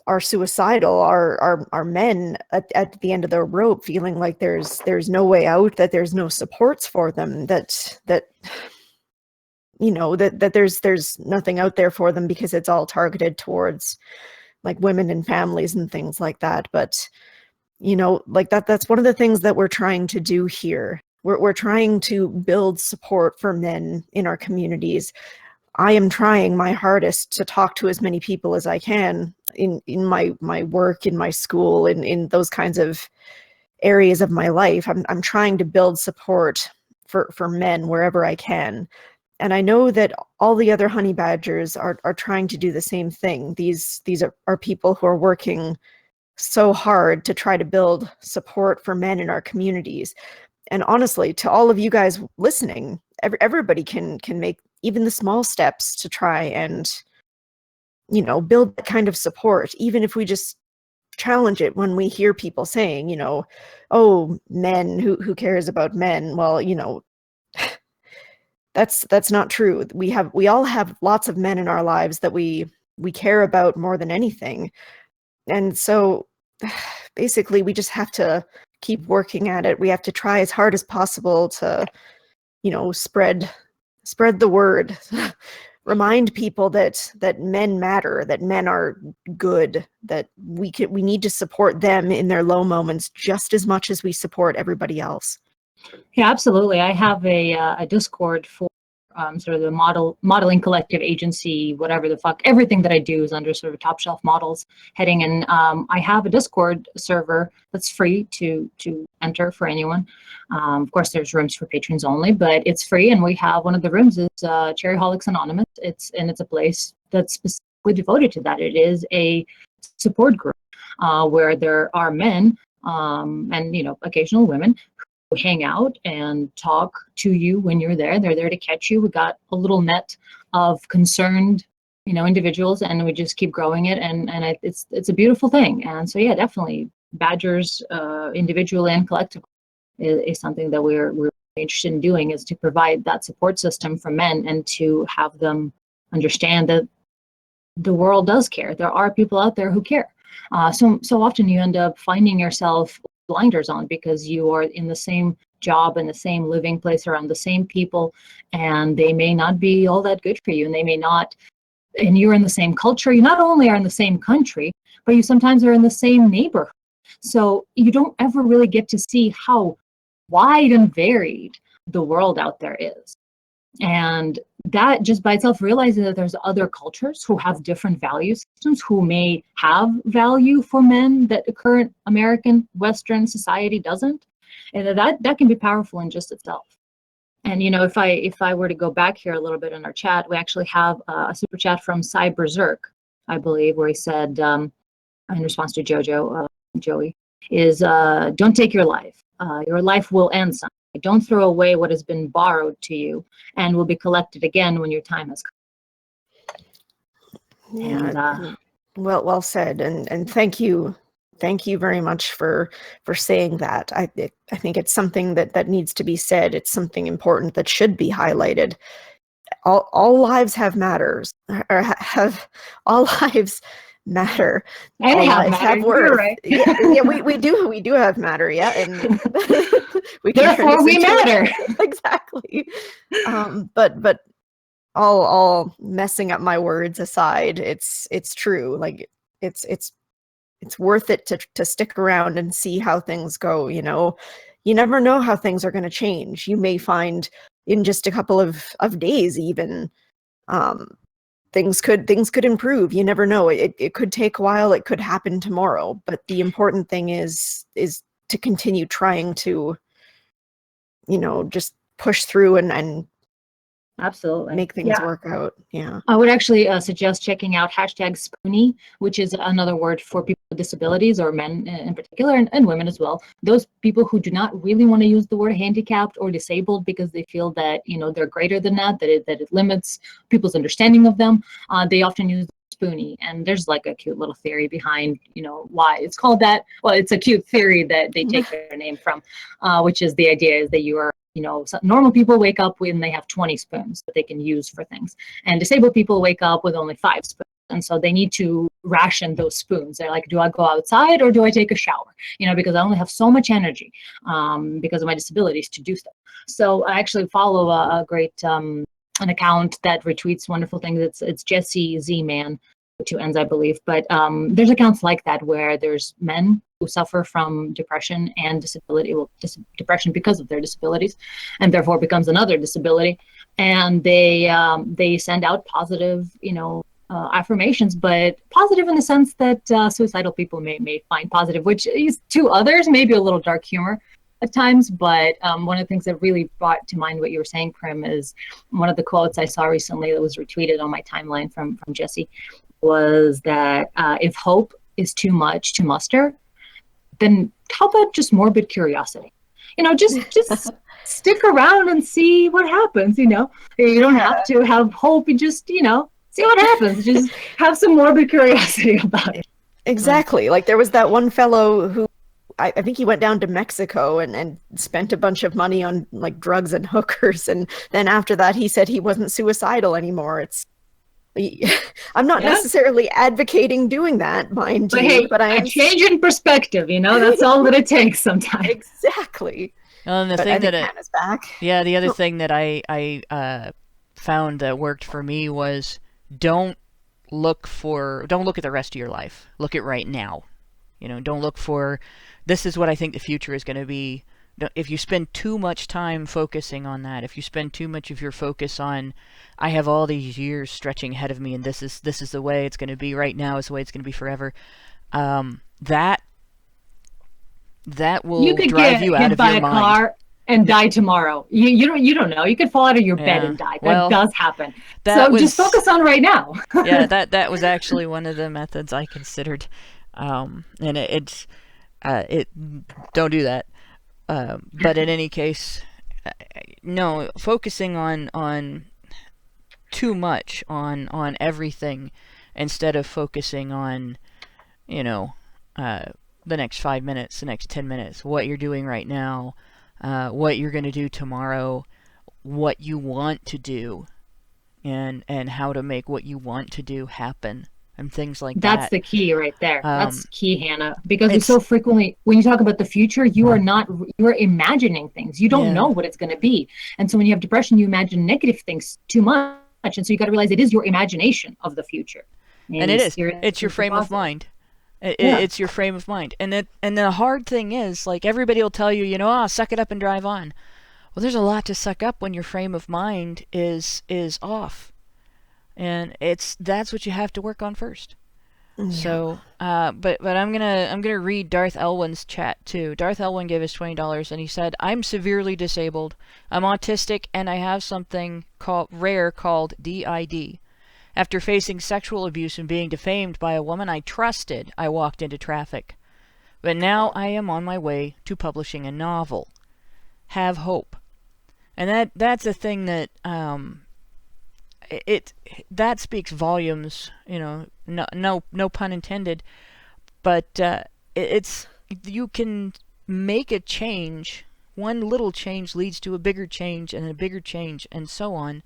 are suicidal are men at the end of their rope, feeling like there's no way out, that there's no supports for them, that there's nothing out there for them because it's all targeted towards like women and families and things like that. But like that's one of the things that we're trying to do here. We're trying to build support for men in our communities. I am trying my hardest to talk to as many people as I can in my work, in my school, in those kinds of areas of my life. I'm trying to build support for men wherever I can. And I know that all the other honey badgers are trying to do the same thing. These are people who are working so hard to try to build support for men in our communities. And honestly, to all of you guys listening, everybody can make even the small steps to try and, build that kind of support, even if we just challenge it when we hear people saying, oh, men, who cares about men? Well, that's not true. We all have lots of men in our lives that we care about more than anything. And so basically we just have to keep working at it. We have to try as hard as possible to, spread the word. Remind people that men matter, that men are good, that we need to support them in their low moments just as much as we support everybody else. Yeah, absolutely. I have a Discord for sort of the modeling collective agency, whatever the fuck. Everything that I do is under sort of top shelf models heading, and I have a Discord server that's free to enter for anyone. Of course, there's rooms for patrons only, but it's free, and we have one of the rooms is Cherryholics Anonymous. It's a place that's specifically devoted to that. It is a support group where there are men and occasional women hang out and talk to you when you're there. They're there to catch you. We got a little net of concerned, individuals, and we just keep growing it. And it's a beautiful thing. And so, yeah, definitely Badgers, individually and collectively, is something that we're interested in doing, is to provide that support system for men and to have them understand that the world does care. There are people out there who care. So often you end up finding yourself blinders on because you are in the same job and the same living place around the same people, and they may not be all that good for you, and they may not, and you're in the same culture. You not only are in the same country, but you sometimes are in the same neighborhood. So you don't ever really get to see how wide and varied the world out there is. And that just by itself, realizing that there's other cultures who have different value systems, who may have value for men that the current American Western society doesn't, and that can be powerful in just itself. And if I were to go back here a little bit in our chat, we actually have a super chat from Cy Berserk, I believe, where he said, in response to Joey, is don't take your life. Your life will end someday. Don't throw away what has been borrowed to you and will be collected again when your time has come. Yeah, and, well said, and thank you very much for saying that. I think it's something that needs to be said. It's something important that should be highlighted. All lives have matters, or have all lives matter. And all lives have worth. Right. Yeah, we do have matter. Yeah, and therefore we matter. Exactly. But all messing up my words aside, it's true. Like it's worth it to stick around and see how things go. You never know how things are going to change. You may find in just a couple of days even things could improve. You never know. It could take a while. It could happen tomorrow. But the important thing is to continue trying to, just push through and absolutely make things work out. Yeah. I would actually suggest checking out #Spoonie, which is another word for people with disabilities, or men in particular, and women as well. Those people who do not really want to use the word handicapped or disabled because they feel that they're greater than that it limits people's understanding of them. They often use Spoonie, and there's like a cute little theory behind why it's called that. Well, it's a cute theory that they take their name from, which is the idea is that you are normal people wake up when they have 20 spoons that they can use for things, and disabled people wake up with only 5 spoons, and so they need to ration those spoons. They're like, do I go outside or do I take a shower? Because I only have so much energy because of my disabilities to do stuff. So I actually follow a great an account that retweets wonderful things. It's Jesse Z Man, 2 N's, I believe. But there's accounts like that where there's men who suffer from depression and disability, depression because of their disabilities, and therefore becomes another disability. And they send out positive, affirmations, but positive in the sense that suicidal people may find positive, which is to others maybe a little dark humor at times. But one of the things that really brought to mind what you were saying, Prim, is one of the quotes I saw recently that was retweeted on my timeline from Jesse, was that if hope is too much to muster, then how about just morbid curiosity? Just stick around and see what happens. You don't have to have hope. You just see what happens. Just have some morbid curiosity about it. Exactly. Like there was that one fellow who I think he went down to Mexico and spent a bunch of money on like drugs and hookers. And then after that, he said he wasn't suicidal anymore. I'm not necessarily advocating doing that, mind But you. hey, But I am a change in perspective, that's all that it takes sometimes. exactly. Well, and the But thing I think that Hannah's back. yeah, the other thing that I found that worked for me was don't look at the rest of your life. Look at right now. Don't look for this is what I think the future is going to be. If you spend too much time focusing on that, if you spend too much of your focus on, I have all these years stretching ahead of me, and this is the way it's going to be right now, is the way it's going to be forever. That will drive you out of your mind. You could get hit by a car and die tomorrow. You don't know. You could fall out of your bed and die. That does happen. So just focus on right now. Yeah, that was actually one of the methods I considered, and it don't do that. But in any case, no, focusing on too much on everything instead of focusing on, the next 5 minutes, the next 10 minutes, what you're doing right now, what you're going to do tomorrow, what you want to do, and how to make what you want to do happen. And things like that. That's the key right there. That's key, Hannah. Because we so frequently, when you talk about the future, you are imagining things. You don't know what it's going to be. And so when you have depression, you imagine negative things too much. And so you got to realize it is your imagination of the future. And it is. It's your frame of mind. It's your frame of mind. And the hard thing is, like, everybody will tell you, suck it up and drive on. Well, there's a lot to suck up when your frame of mind is off. And that's what you have to work on first. Yeah. So, but I'm gonna read Darth Elwin's chat too. Darth Elwin gave us $20, and he said, "I'm severely disabled. I'm autistic, and I have something rare called DID. After facing sexual abuse and being defamed by a woman I trusted, I walked into traffic. But now I am on my way to publishing a novel. Have hope." And that's a thing that that speaks volumes, no pun intended, but you can make a change. One little change leads to a bigger change and a bigger change and so on.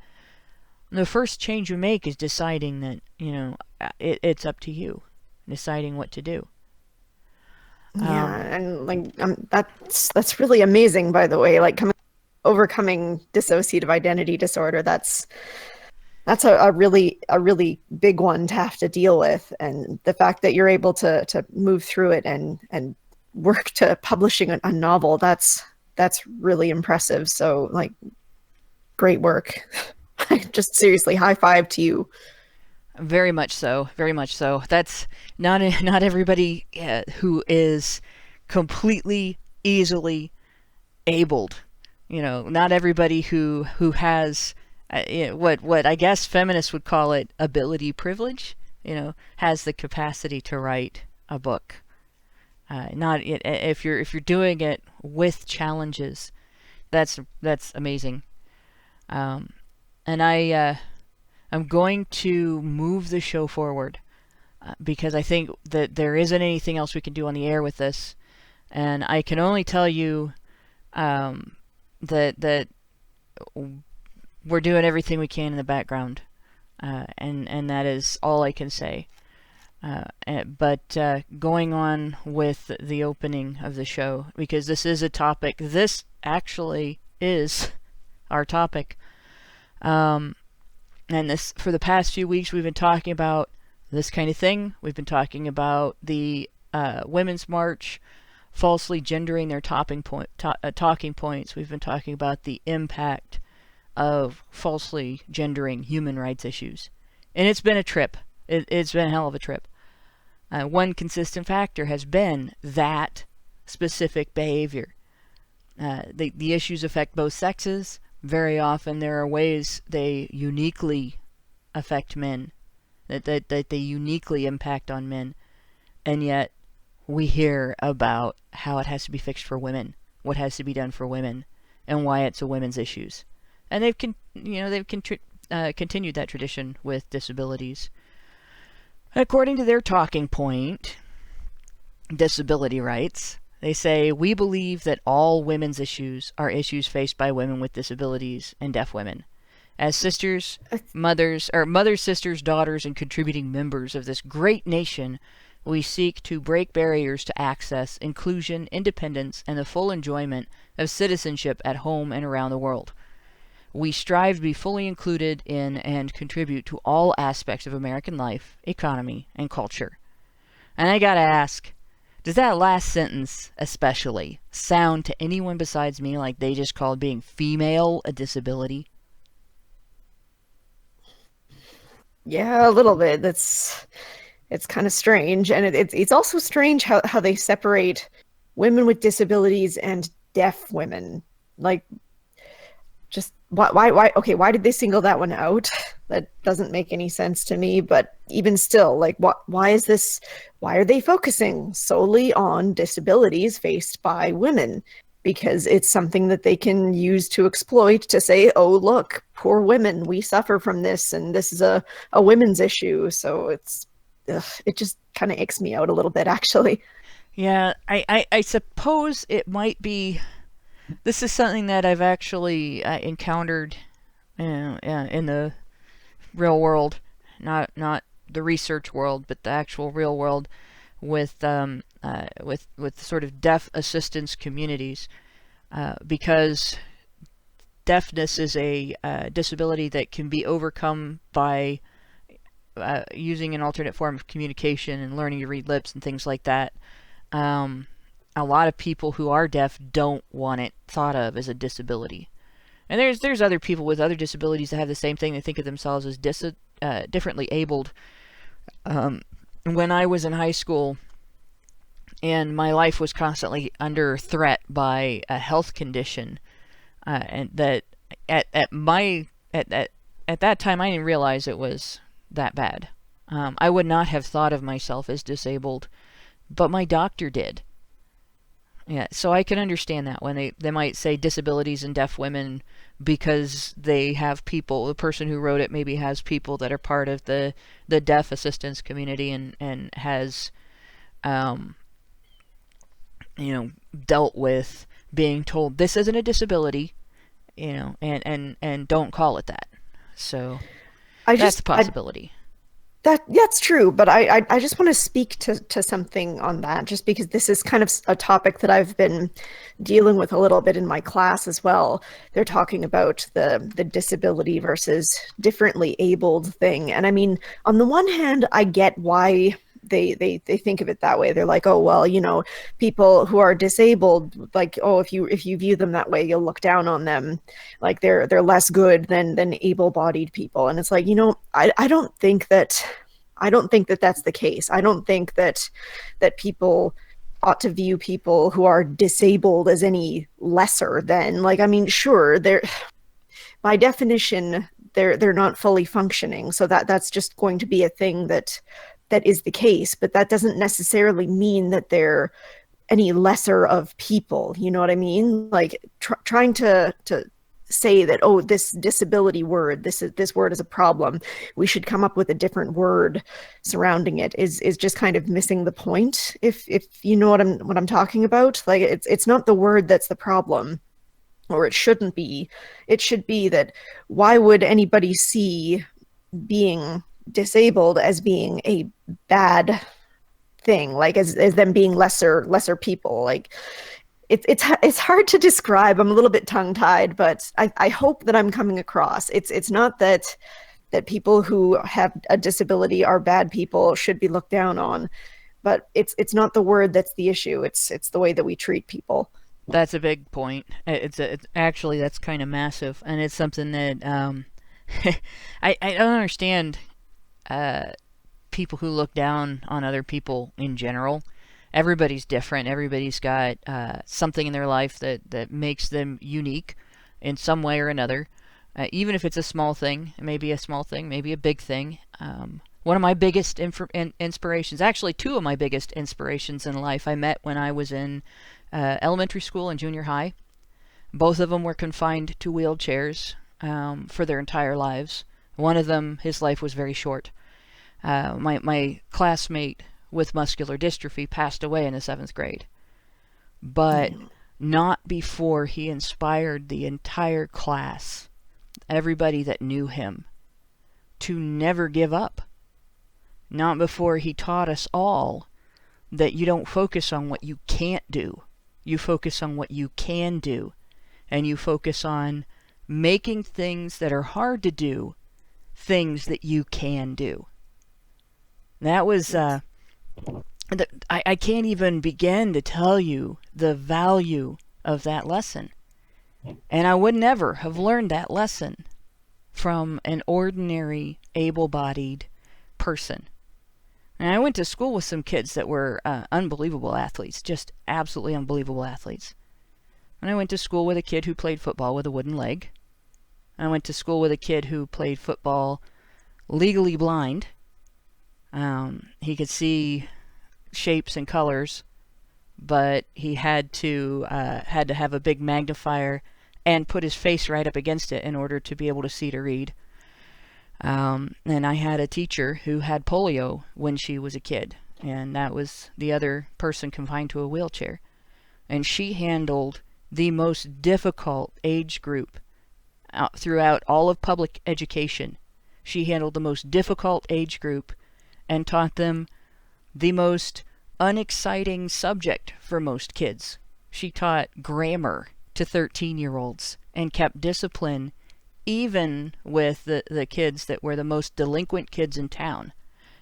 The first change you make is deciding that, it's up to you, deciding what to do. Yeah, and that's really amazing, by the way, like overcoming dissociative identity disorder. That's a really big one to have to deal with, and the fact that you're able to move through it and work to publishing a novel, that's really impressive. So, like, great work. Just seriously, high five to you. Very much so. Very much so. That's not everybody who is completely easily abled. Not everybody who has what I guess feminists would call it ability privilege, has the capacity to write a book. If you're doing it with challenges, that's amazing. And I'm going to move the show forward because I think that there isn't anything else we can do on the air with this, and I can only tell you that we're doing everything we can in the background, and that is all I can say. But going on with the opening of the show, because this is a topic, this actually is our topic. And this, for the past few weeks, we've been talking about this kind of thing. We've been talking about the Women's March falsely gendering their talking points. We've been talking about the impact of falsely gendering human rights issues. And it's been a trip. It's been a hell of a trip. One consistent factor has been that specific behavior. The issues affect both sexes. Very often there are ways they uniquely affect men, that they uniquely impact on men. And yet we hear about how it has to be fixed for women, what has to be done for women, and why it's a women's issues. And they've continued that tradition with disabilities. According to their talking point, disability rights, They say, we believe that all women's issues are issues faced by women with disabilities and deaf women. As sisters, mothers, sisters, daughters, and contributing members of this great nation, we seek to break barriers to access, inclusion, independence, and the full enjoyment of citizenship at home and around the world. We strive to be fully included in and contribute to all aspects of American life, economy, and culture. And I gotta ask, does that last sentence especially sound to anyone besides me like they just called being female a disability? Yeah, a little bit. It's kind of strange, and it's also strange how they separate women with disabilities and deaf women. Like, just why okay, why did they single that one out? That doesn't make any sense to me. But even still, like, why are they focusing solely on disabilities faced by women? Because it's something that they can use to exploit, to say, oh, look, poor women, we suffer from this, and this is a women's issue. So it just kind of icks me out a little bit, actually. Yeah, I suppose it might be. This is something that I've actually encountered in the real world, not the research world, but the actual real world, with sort of deaf assistance communities, because deafness is a disability that can be overcome by using an alternate form of communication and learning to read lips and things like that. A lot of people who are deaf don't want it thought of as a disability. And there's other people with other disabilities that have the same thing. They think of themselves as differently abled. When I was in high school and my life was constantly under threat by a health condition, and that at that time I didn't realize it was that bad. I would not have thought of myself as disabled, but my doctor did. Yeah, so I can understand that when they might say disabilities in deaf women, because they have people, the person who wrote it maybe has people that are part of the deaf assistance community and has dealt with being told this isn't a disability, and don't call it that. So that's a possibility. That's true, but I just want to speak to something on that, just because this is kind of a topic that I've been dealing with a little bit in my class as well. They're talking about the disability versus differently abled thing. And I mean, on the one hand, I get why they think of it that way. They're like, oh, well, people who are disabled, like, oh, if you view them that way, you'll look down on them, like they're less good than able-bodied people. And it's like, I don't think that that's the case. I don't think that people ought to view people who are disabled as any lesser than, like, I mean, sure, they're, by definition, they're not fully functioning, so that's just going to be a thing that is the case, but that doesn't necessarily mean that they're any lesser of people. You know what I mean? Like trying to say that, oh, this disability word, this word is a problem, we should come up with a different word surrounding it, is just kind of missing the point. If you know what I'm talking about. Like it's not the word that's the problem, or it shouldn't be. It should be that, why would anybody see being disabled as being a bad thing, like as them being lesser people? Like it's hard to describe. I'm a little bit tongue-tied, but I hope that I'm coming across. It's not that people who have a disability are bad people, should be looked down on, but it's not the word that's the issue. It's the way that we treat people. That's a big point. It's actually, that's kind of massive, and it's something that I don't understand. People who look down on other people in general. Everybody's different. Everybody's got something in their life that makes them unique in some way or another. Even if it's a small thing, maybe a small thing, maybe a big thing. One of my biggest inspirations, actually two of my biggest inspirations in life, I met when I was in elementary school and junior high. Both of them were confined to wheelchairs for their entire lives. One of them, his life was very short. My classmate with muscular dystrophy passed away in the 7th grade. but not before he inspired the entire class, everybody that knew him, to never give up. Not before he taught us all that you don't focus on what you can't do. You focus on what you can do. And you focus on making things that are hard to do, things that you can do. That was, I can't even begin to tell you the value of that lesson. And I would never have learned that lesson from an ordinary, able-bodied person. And I went to school with some kids that were unbelievable athletes, just absolutely unbelievable athletes. And I went to school with a kid who played football with a wooden leg. I went to school with a kid who played football legally blind. He could see shapes and colors, but he had to have a big magnifier and put his face right up against it in order to be able to see to read. And I had a teacher who had polio when she was a kid, and that was the other person confined to a wheelchair. And she handled the most difficult age group throughout all of public education. She handled the most difficult age group and taught them the most unexciting subject for most kids. She taught grammar to 13-year-olds and kept discipline even with the kids that were the most delinquent kids in town.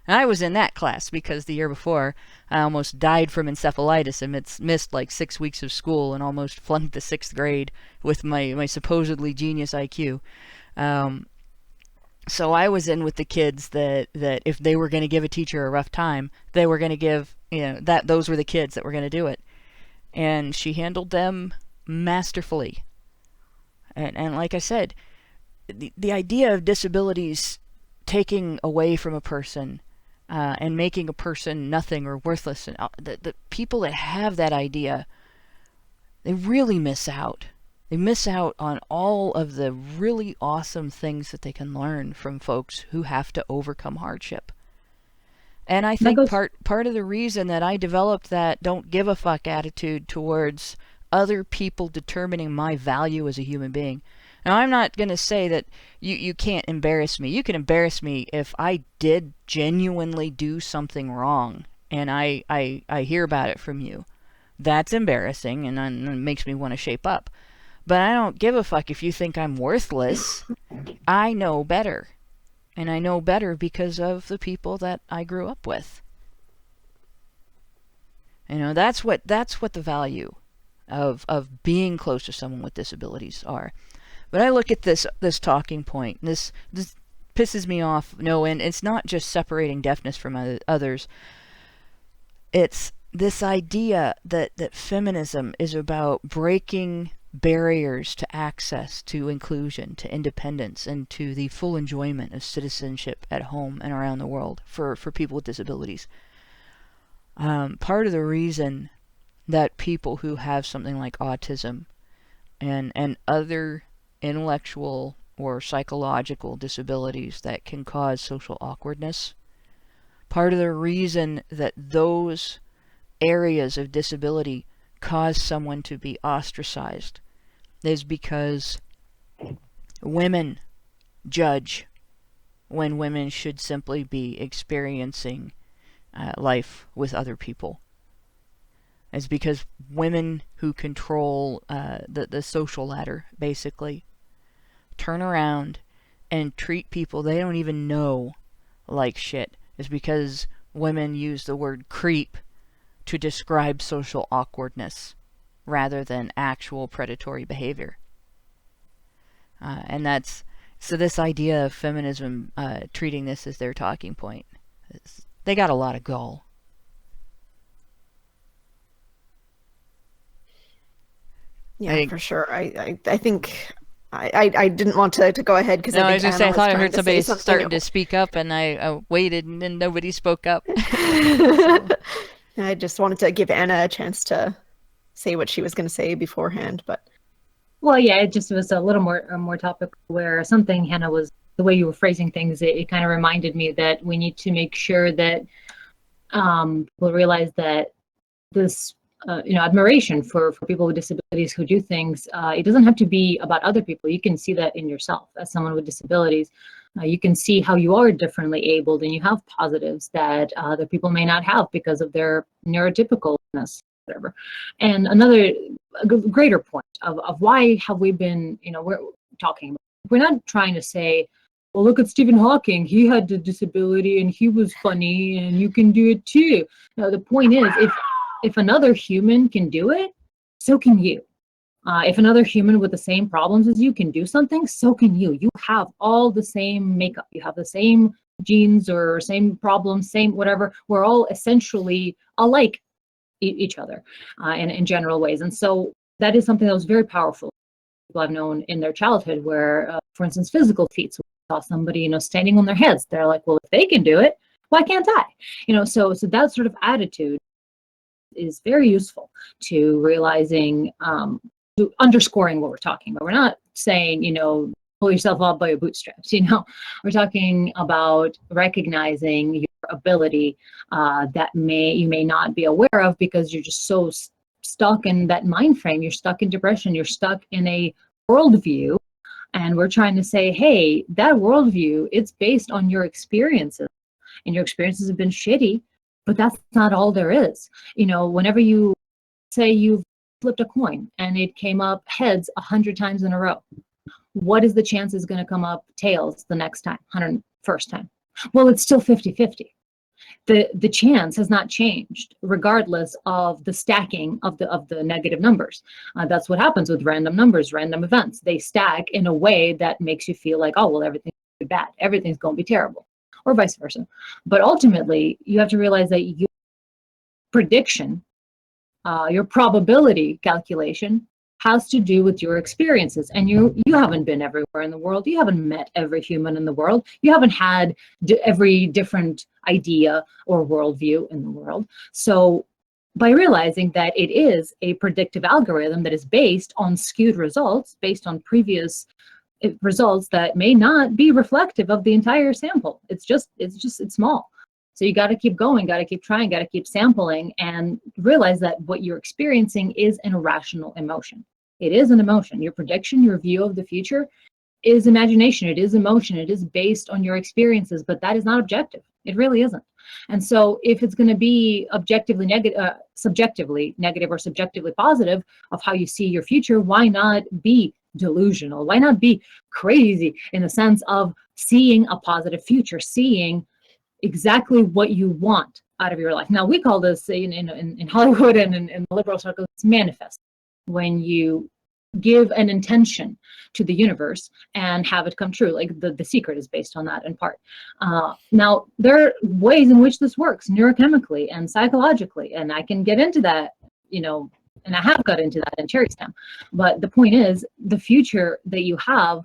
And I was in that class because the year before I almost died from encephalitis and missed like 6 weeks of school and almost flunked the 6th grade with my supposedly genius IQ. So I was in with the kids that if they were going to give a teacher a rough time, they were going to give, those were the kids that were going to do it. And she handled them masterfully. And like I said, the idea of disabilities taking away from a person and making a person nothing or worthless, and the people that have that idea, they really miss out. They miss out on all of the really awesome things that they can learn from folks who have to overcome hardship. And I think part of the reason that I developed that don't give a fuck attitude towards other people determining my value as a human being. Now, I'm not going to say that you can't embarrass me. You can embarrass me if I did genuinely do something wrong and I hear about it from you. That's embarrassing and it makes me want to shape up. But I don't give a fuck if you think I'm worthless. I know better. And I know better because of the people that I grew up with. That's what the value of being close to someone with disabilities are. But I look at this talking point. This pisses me off. No, and it's not just separating deafness from others. It's this idea that feminism is about breaking barriers to access, to inclusion, to independence, and to the full enjoyment of citizenship at home and around the world for people with disabilities. Part of the reason that people who have something like autism and other intellectual or psychological disabilities that can cause social awkwardness, part of the reason that those areas of disability cause someone to be ostracized is because women judge when women should simply be experiencing life with other people. It's because women who control the social ladder, basically, turn around and treat people they don't even know like shit. It's because women use the word creep to describe social awkwardness rather than actual predatory behavior. And that's so this idea of feminism treating this as their talking point. They got a lot of gall. Yeah, for sure. I think I didn't want to go ahead because I was just saying I thought I heard somebody starting to speak up, and I waited, and then nobody spoke up. I just wanted to give Anna a chance to say what she was going to say beforehand, but. Well, yeah, it just was a little more topic where something Hannah was the way you were phrasing things. It kind of reminded me that we need to make sure that we'll realize that this admiration for people with disabilities who do things. It doesn't have to be about other people. You can see that in yourself as someone with disabilities. You can see how you are differently abled, and you have positives that other people may not have because of their neurotypicalness, whatever. And another greater point of why have we been, we're talking about, we're not trying to say, well, look at Stephen Hawking. He had a disability and he was funny and you can do it too. No, the point is, if another human can do it, so can you. If another human with the same problems as you can do something, so can you. You have all the same makeup. You have the same genes or same problems, same whatever. We're all essentially alike each other in general ways. And so that is something that was very powerful. People I've known in their childhood where, for instance, physical feats, saw somebody, standing on their heads. They're like, well, if they can do it, why can't I? So that sort of attitude is very useful to realizing, to underscoring what we're talking about. We're not saying, pull yourself up by your bootstraps, We're talking about recognizing your ability that you may not be aware of because you're just so stuck in that mind frame. You're stuck in depression. You're stuck in a worldview. And we're trying to say, hey, that worldview, it's based on your experiences. And your experiences have been shitty, but that's not all there is. Whenever you say you've flipped a coin and it came up heads 100 times in a row, what is the chance it's going to come up tails the next time, 101st time? Well, it's still 50-50. The chance has not changed regardless of the stacking of the negative numbers. That's what happens with random numbers, random events. They stack in a way that makes you feel like, oh, well, everything's going to be bad. Everything's going to be terrible, or vice versa. But ultimately, you have to realize that your prediction, your probability calculation has to do with your experiences. And you haven't been everywhere in the world. You haven't met every human in the world. You haven't had every different idea or worldview in the world. So by realizing that it is a predictive algorithm that is based on skewed results, based on previous results that may not be reflective of the entire sample. It's small. So you got to keep going, got to keep trying, got to keep sampling, and realize that what you're experiencing is an irrational emotion. It is an emotion. Your prediction, your view of the future is imagination. It is emotion. It is based on your experiences, but that is not objective. It really isn't. And so if it's going to be objectively negative, subjectively negative or subjectively positive of how you see your future, why not be delusional? Why not be crazy in the sense of seeing a positive future, seeing exactly what you want out of your life? Now, we call this in Hollywood and in the liberal circles, it's manifest. When you give an intention to the universe and have it come true. Like the secret is based on that in part. Now, there are ways in which this works neurochemically and psychologically, and I can get into that, and I have got into that in Cherry Stem. But the point is, the future that you have,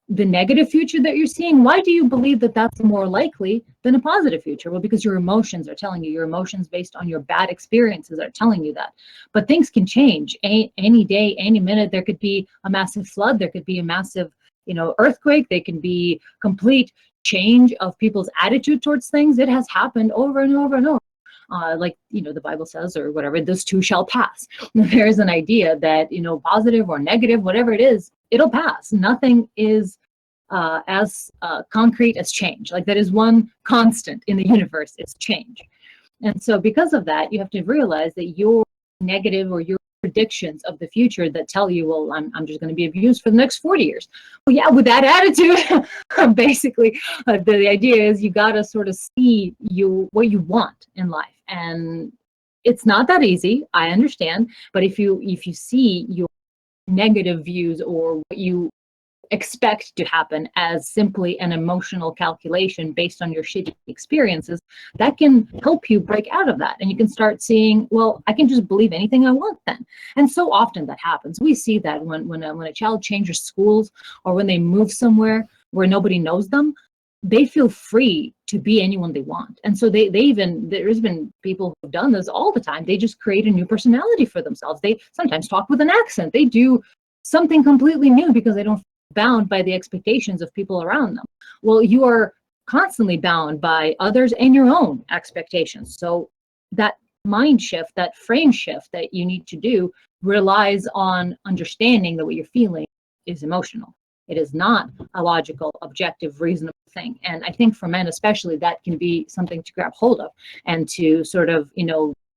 the negative future that you're seeing, why do you believe that that's more likely than a positive future? Well, because your emotions are telling you, your emotions based on your bad experiences are telling you that. But things can change any day, any minute. There could be a massive flood. There could be a massive, earthquake. There can be complete change of people's attitude towards things. It has happened over and over and over. Like, the Bible says, or whatever, this too shall pass. There's an idea that, positive or negative, whatever it is, it'll pass. Nothing is as concrete as change. Like, that is one constant in the universe, it's change. And so because of that, you have to realize that your negative or your predictions of the future that tell you, well, I'm just going to be abused for the next 40 years. Well, yeah, with that attitude, basically, the idea is you got to sort of see what you want in life. And it's not that easy, I understand. But if you see your negative views or what you expect to happen as simply an emotional calculation based on your shitty experiences, that can help you break out of that. And you can start seeing, well, I can just believe anything I want then. And so often that happens. We see that when a child changes schools or when they move somewhere where nobody knows them, they feel free to be anyone they want. And so there's been people who've done this all the time. They just create a new personality for themselves. They sometimes talk with an accent. They do something completely new because they don't feel bound by the expectations of people around them. Well, you are constantly bound by others and your own expectations. So that mind shift, that frame shift that you need to do relies on understanding that what you're feeling is emotional. It is not a logical, objective, reasonable thing. And I think for men especially, that can be something to grab hold of and to sort of,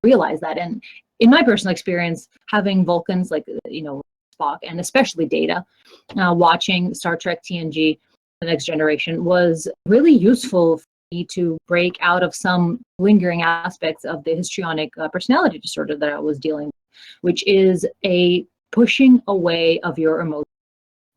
realize that. And in my personal experience, having Vulcans like, Spock, and especially Data, watching Star Trek TNG, The Next Generation, was really useful for me to break out of some lingering aspects of the histrionic personality disorder that I was dealing with, which is a pushing away of your emotions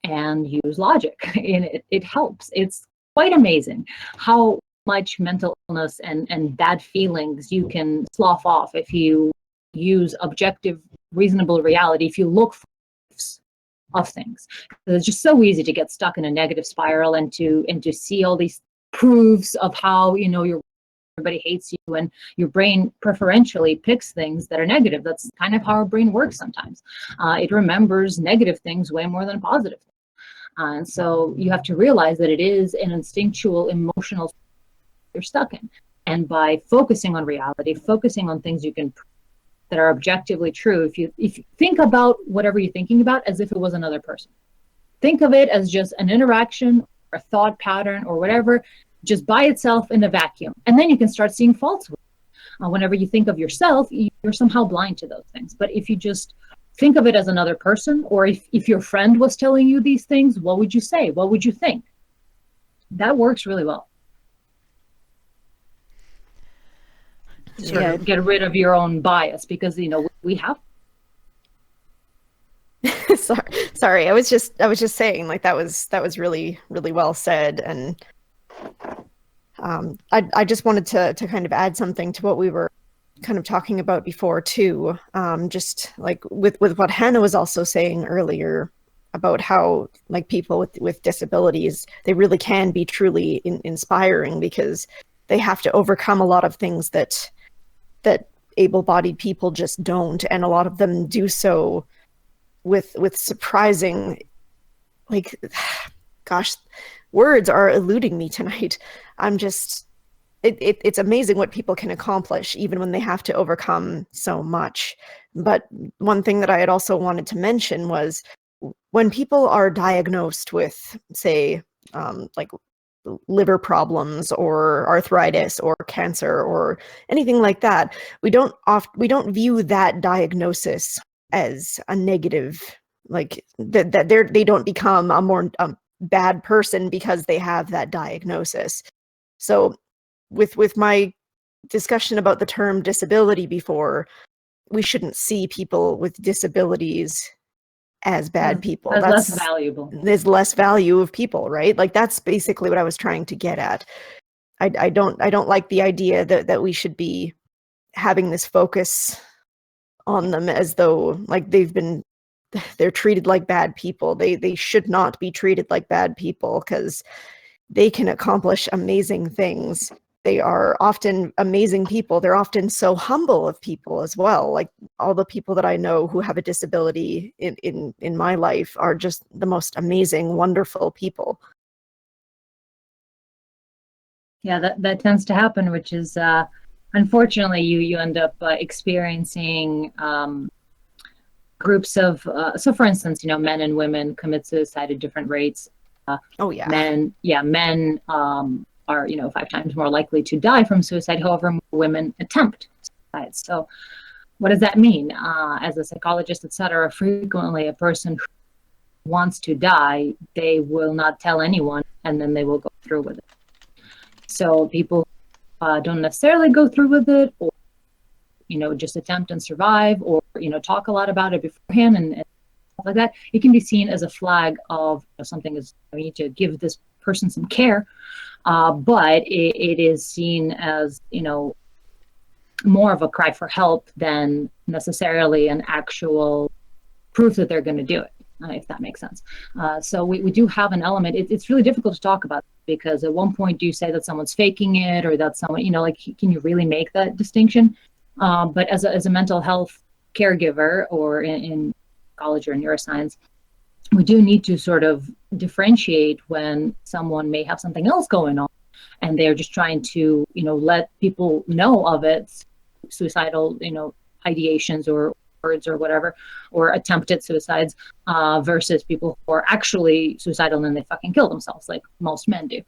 and use logic. And it helps. It's quite amazing how much mental illness and bad feelings you can slough off if you use objective, reasonable reality, if you look for proofs of things. It's just so easy to get stuck in a negative spiral and to see all these proofs of how, everybody hates you, and your brain preferentially picks things that are negative. That's kind of how our brain works sometimes. It remembers negative things way more than positive things. And so you have to realize that it is an instinctual, emotional you're stuck in. And by focusing on reality, focusing on things you can that are objectively true, if you think about whatever you're thinking about as if it was another person. Think of it as just an interaction or a thought pattern or whatever, just by itself in a vacuum. And then you can start seeing faults with it. Whenever you think of yourself, you're somehow blind to those things. But if you just think of it as another person, or if your friend was telling you these things, what would you say? What would you think? That works really well. Sort of get rid of your own bias, because we have. Sorry, I was just saying, like, that was really, really well said. And I just wanted to kind of add something to what we were kind of talking about before too, just like with what Hannah was also saying earlier about how, like, people with disabilities, they really can be truly inspiring, because they have to overcome a lot of things that able-bodied people just don't, and a lot of them do so with surprising, like, gosh, words are eluding me tonight. I'm just, it's amazing what people can accomplish even when they have to overcome so much. But one thing that I had also wanted to mention was when people are diagnosed with, say, like liver problems or arthritis or cancer or anything like that, we don't view that diagnosis as a negative, like that they don't become a more bad person because they have that diagnosis. So with my discussion about the term disability before, we shouldn't see people with disabilities as bad people. That's less valuable. There's less value of people, right? Like, that's basically what I was trying to get at. I don't like the idea that we should be having this focus on them as though, like, they're treated like bad people. They should not be treated like bad people, because they can accomplish amazing things. They are often amazing people. They're often so humble of people as well. Like, all the people that I know who have a disability in my life are just the most amazing, wonderful people. Yeah, that tends to happen, which is unfortunately you end up experiencing groups of so for instance, men and women commit suicide at different rates. Men are 5 times more likely to die from suicide. However, women attempt suicide. So what does that mean? As a psychologist, etc., frequently a person who wants to die, they will not tell anyone, and then they will go through with it. So people don't necessarily go through with it, or just attempt and survive, or talk a lot about it beforehand and stuff like that. It can be seen as a flag of something is, we need to give this person some care. But it is seen as, more of a cry for help than necessarily an actual proof that they're going to do it, if that makes sense. So we do have an element. It's really difficult to talk about, because at one point, do you say that someone's faking it, or that someone, can you really make that distinction? But as a mental health caregiver, or in college or in neuroscience, we do need to sort of differentiate when someone may have something else going on and they're just trying to, let people know of it suicidal, ideations or words or whatever, or attempted suicides, versus people who are actually suicidal and they fucking kill themselves, like most men do.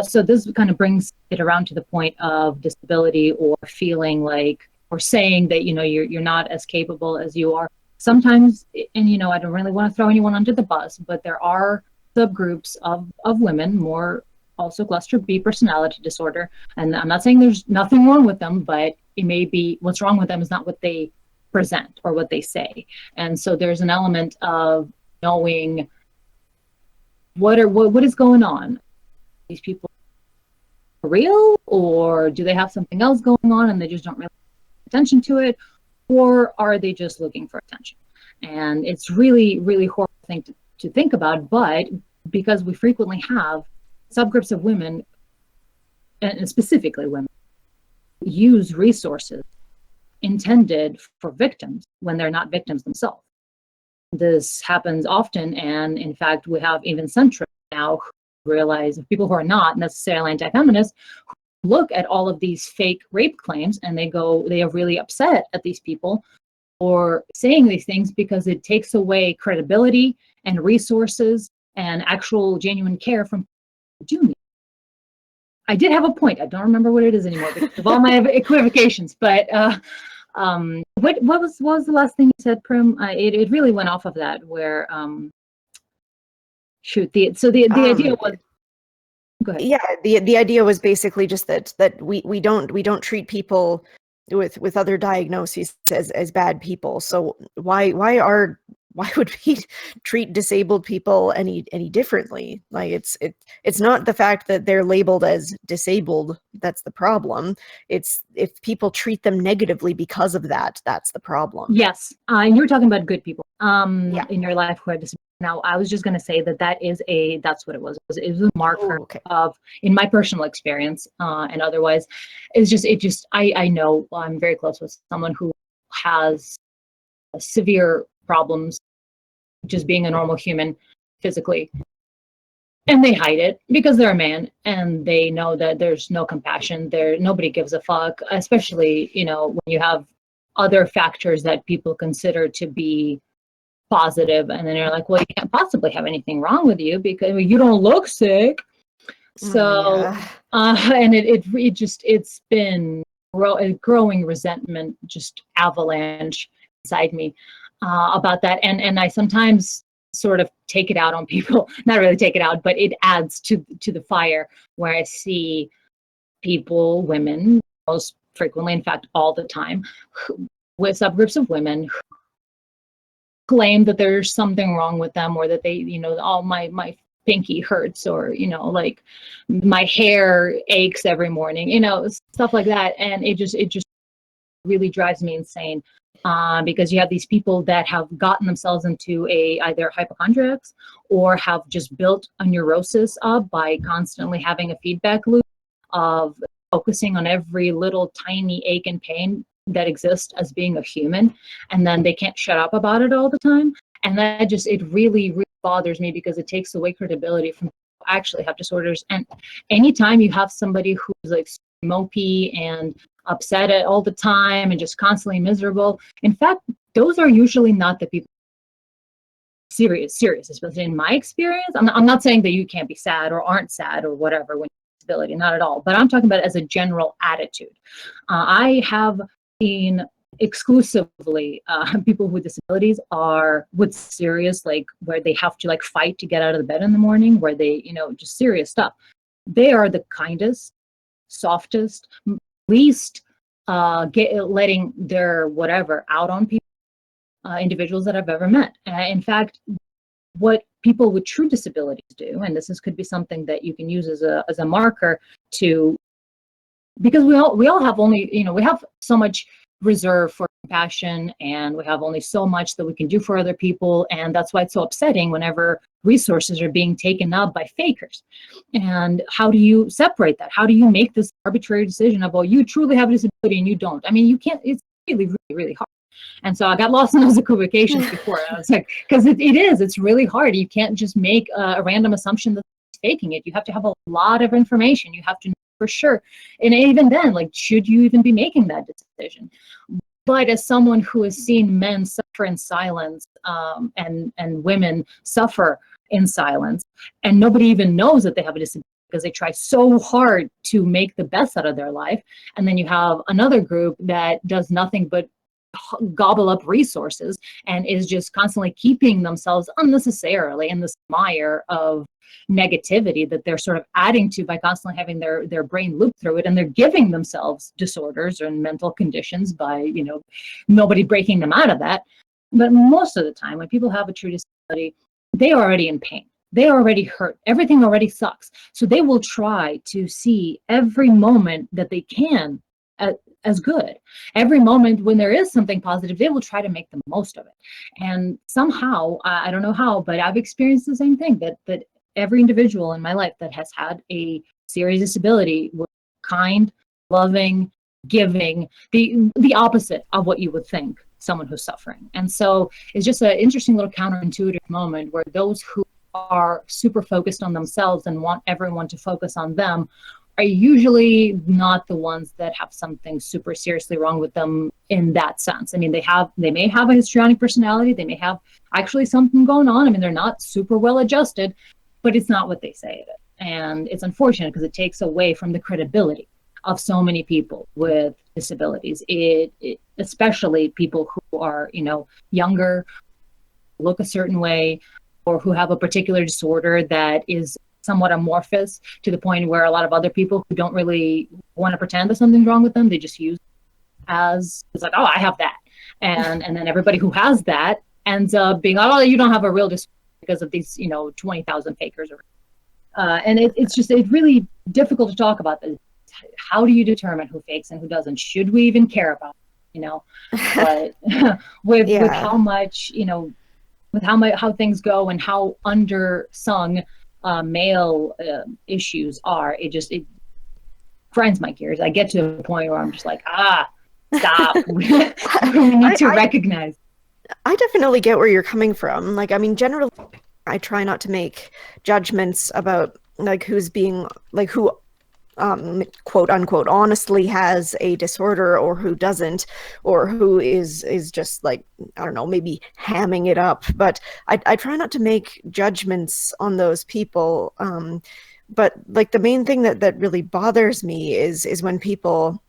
So this kind of brings it around to the point of disability, or feeling like, or saying that, you're not as capable as you are. Sometimes, and I don't really want to throw anyone under the bus, but there are subgroups of women, more also cluster B personality disorder. And I'm not saying there's nothing wrong with them, but it may be what's wrong with them is not what they present or what they say. And so there's an element of knowing what is going on. These people are real, or do they have something else going on and they just don't really pay attention to it, or are they just looking for attention? And it's really, really horrible thing to think about, but because we frequently have subgroups of women, and specifically women, use resources intended for victims when they're not victims themselves. This happens often, and in fact, we have even centrists now who realize, people who are not necessarily anti-feminist, who look at all of these fake rape claims and they are really upset at these people for saying these things, because it takes away credibility and resources and actual genuine care from people who do. I did have a point. I don't remember what it is anymore because of all my equivocations. But what was the last thing you said, Prim? It really went off of that. Where the idea was. Go ahead. Yeah, the idea was basically just that we don't treat people with other diagnoses as bad people. So why would we treat disabled people any differently? Like it's not the fact that they're labeled as disabled that's the problem. It's if people treat them negatively because of that, that's the problem. Yes, and you were talking about good people Yeah. in your life who are disabled. Now, I was just going to say that's what it was. It was a marker of, in my personal experience, and otherwise, I know I'm very close with someone who has severe problems just being a normal human physically, and they hide it because they're a man and they know that there's no compassion there. Nobody gives a fuck, especially, when you have other factors that people consider to be positive, and then you're like, well, you can't possibly have anything wrong with you because you don't look sick. So and it's been a growing resentment, just avalanche inside me about that, and I sometimes sort of take it out on people. Not really take it out, but it adds to the fire, where I see people, women, most frequently, in fact all the time, with subgroups of women who claim that there's something wrong with them, or that they, oh, my pinky hurts, or like my hair aches every morning, stuff like that. And it just really drives me insane, because you have these people that have gotten themselves into either hypochondriacs, or have just built a neurosis up by constantly having a feedback loop of focusing on every little tiny ache and pain that exists as being a human, and then they can't shut up about it all the time. And that it really, really bothers me, because it takes away credibility from people who actually have disorders. And anytime you have somebody who's like mopey and upset all the time and just constantly miserable, in fact, those are usually not the people serious, especially in my experience. I'm not saying that you can't be sad or aren't sad or whatever when you have disability, not at all, but I'm talking about as a general attitude. I have seen exclusively people with disabilities are with serious, like where they have to like fight to get out of the bed in the morning, where they, just serious stuff. They are the kindest, softest, least letting their whatever out on people, individuals that I've ever met. In fact, what people with true disabilities do, and could be something that you can use as a marker to, because we all have only, we have so much reserve for compassion, and we have only so much that we can do for other people, and that's why it's so upsetting whenever resources are being taken up by fakers. And how do you separate that? How do you make this arbitrary decision of, well, you truly have a disability and you don't? I mean, you can't. It's really, really, really hard. And so I got lost in those equivocations before. I was like, because it's really hard. You can't just make a random assumption that's faking it. You have to have a lot of information. You have to know for sure. And even then, like, should you even be making that decision? But as someone who has seen men suffer in silence, and women suffer in silence, and nobody even knows that they have a disability because they try so hard to make the best out of their life, and then you have another group that does nothing but gobble up resources and is just constantly keeping themselves unnecessarily in this mire of negativity that they're sort of adding to by constantly having their brain loop through it, and they're giving themselves disorders and mental conditions by, you know, nobody breaking them out of that. But most of the time when people have a true disability, they're already in pain, they already hurt, everything already sucks, so they will try to see every moment that they can as good. Every moment when there is something positive, they will try to make the most of it. And somehow, I don't know how, but I've experienced the same thing, that every individual in my life that has had a serious disability was kind, loving, giving, the opposite of what you would think someone who's suffering. And so it's just an interesting little counterintuitive moment where those who are super focused on themselves and want everyone to focus on them are usually not the ones that have something super seriously wrong with them in that sense. I mean, they may have a histrionic personality, they may have actually something going on. I mean, they're not super well adjusted, but it's not what they say it is. And it's unfortunate because it takes away from the credibility of so many people with disabilities. It especially people who are, you know, younger, look a certain way, or who have a particular disorder that is somewhat amorphous to the point where a lot of other people who don't really want to pretend that something's wrong with them, they just use as, it's like, oh, I have that. And then everybody who has that ends up being, oh, you don't have a real disorder because of these, you know, 20,000 fakers. And it's really difficult to talk about this. How do you determine who fakes and who doesn't? Should we even care about it, you know? But with how much, you know, with how things go and how undersung male issues are, it grinds my gears. I get to a point where I'm just like, stop. we need to recognize. I definitely get where you're coming from. Like, I mean, generally, I try not to make judgments about like who's being like who quote unquote honestly has a disorder or who doesn't, or who is just like, I don't know, maybe hamming it up. But I try not to make judgments on those people. But like the main thing that really bothers me is when people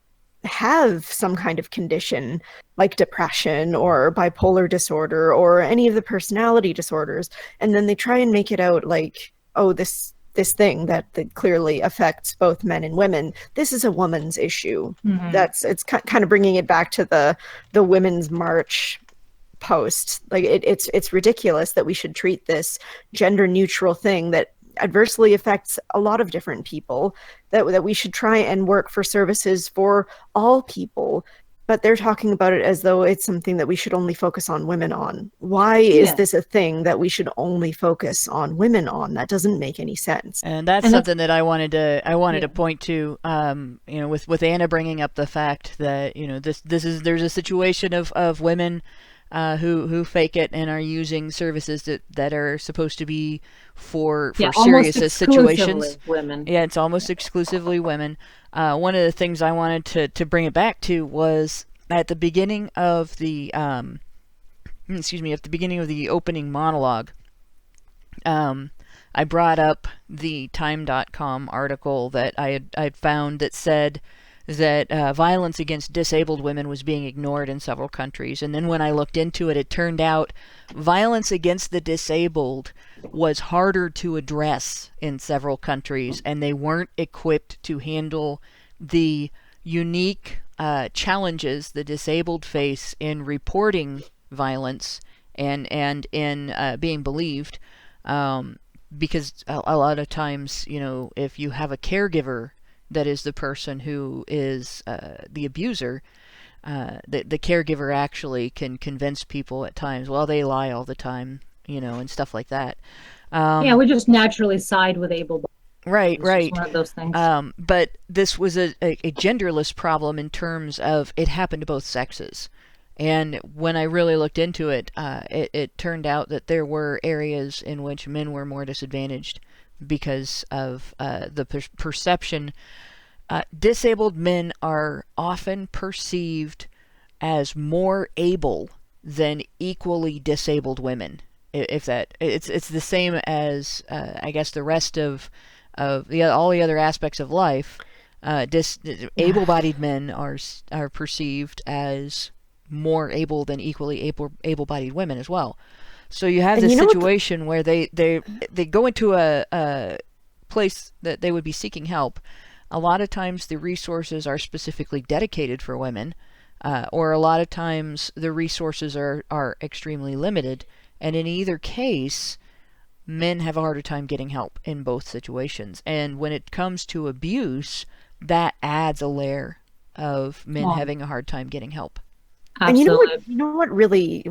have some kind of condition like depression or bipolar disorder or any of the personality disorders, and then they try and make it out like, oh, this thing that clearly affects both men and women, this is a woman's issue. Mm-hmm. It's kind of bringing it back to the Women's March post. Like it's ridiculous that we should treat this gender neutral thing that adversely affects a lot of different people, that we should try and work for services for all people, but they're talking about it as though it's something that we should only focus on women on. Why is this a thing that we should only focus on women on? That doesn't make any sense. And that's something that I wanted to point to, you know, with Anna bringing up the fact that, you know, there's a situation of women who fake it and are using services that are supposed to be for serious situations. Women. Yeah, it's almost exclusively women. One of the things I wanted to bring it back to was at the beginning of the opening monologue. I brought up the Time.com article that I'd found that said that violence against disabled women was being ignored in several countries. And then when I looked into it, it turned out violence against the disabled was harder to address in several countries, and they weren't equipped to handle the unique challenges the disabled face in reporting violence and in being believed. Because a lot of times, you know, if you have a caregiver that is the person who is the abuser, the caregiver actually can convince people at times, well, they lie all the time, you know, and stuff like that. We just naturally side with able. Right. One of those things. But this was a genderless problem in terms of it happened to both sexes. And when I really looked into it, it turned out that there were areas in which men were more disadvantaged because of the perception disabled men are often perceived as more able than equally disabled women. If that, it's the same as I guess the rest of all the other aspects of life. Able-bodied men are perceived as more able than equally able-bodied women as well. So you have this situation where they go into a place that they would be seeking help. A lot of times the resources are specifically dedicated for women, or a lot of times the resources are extremely limited. And in either case, men have a harder time getting help in both situations. And when it comes to abuse, that adds a layer of men having a hard time getting help. Absolutely. And you know what really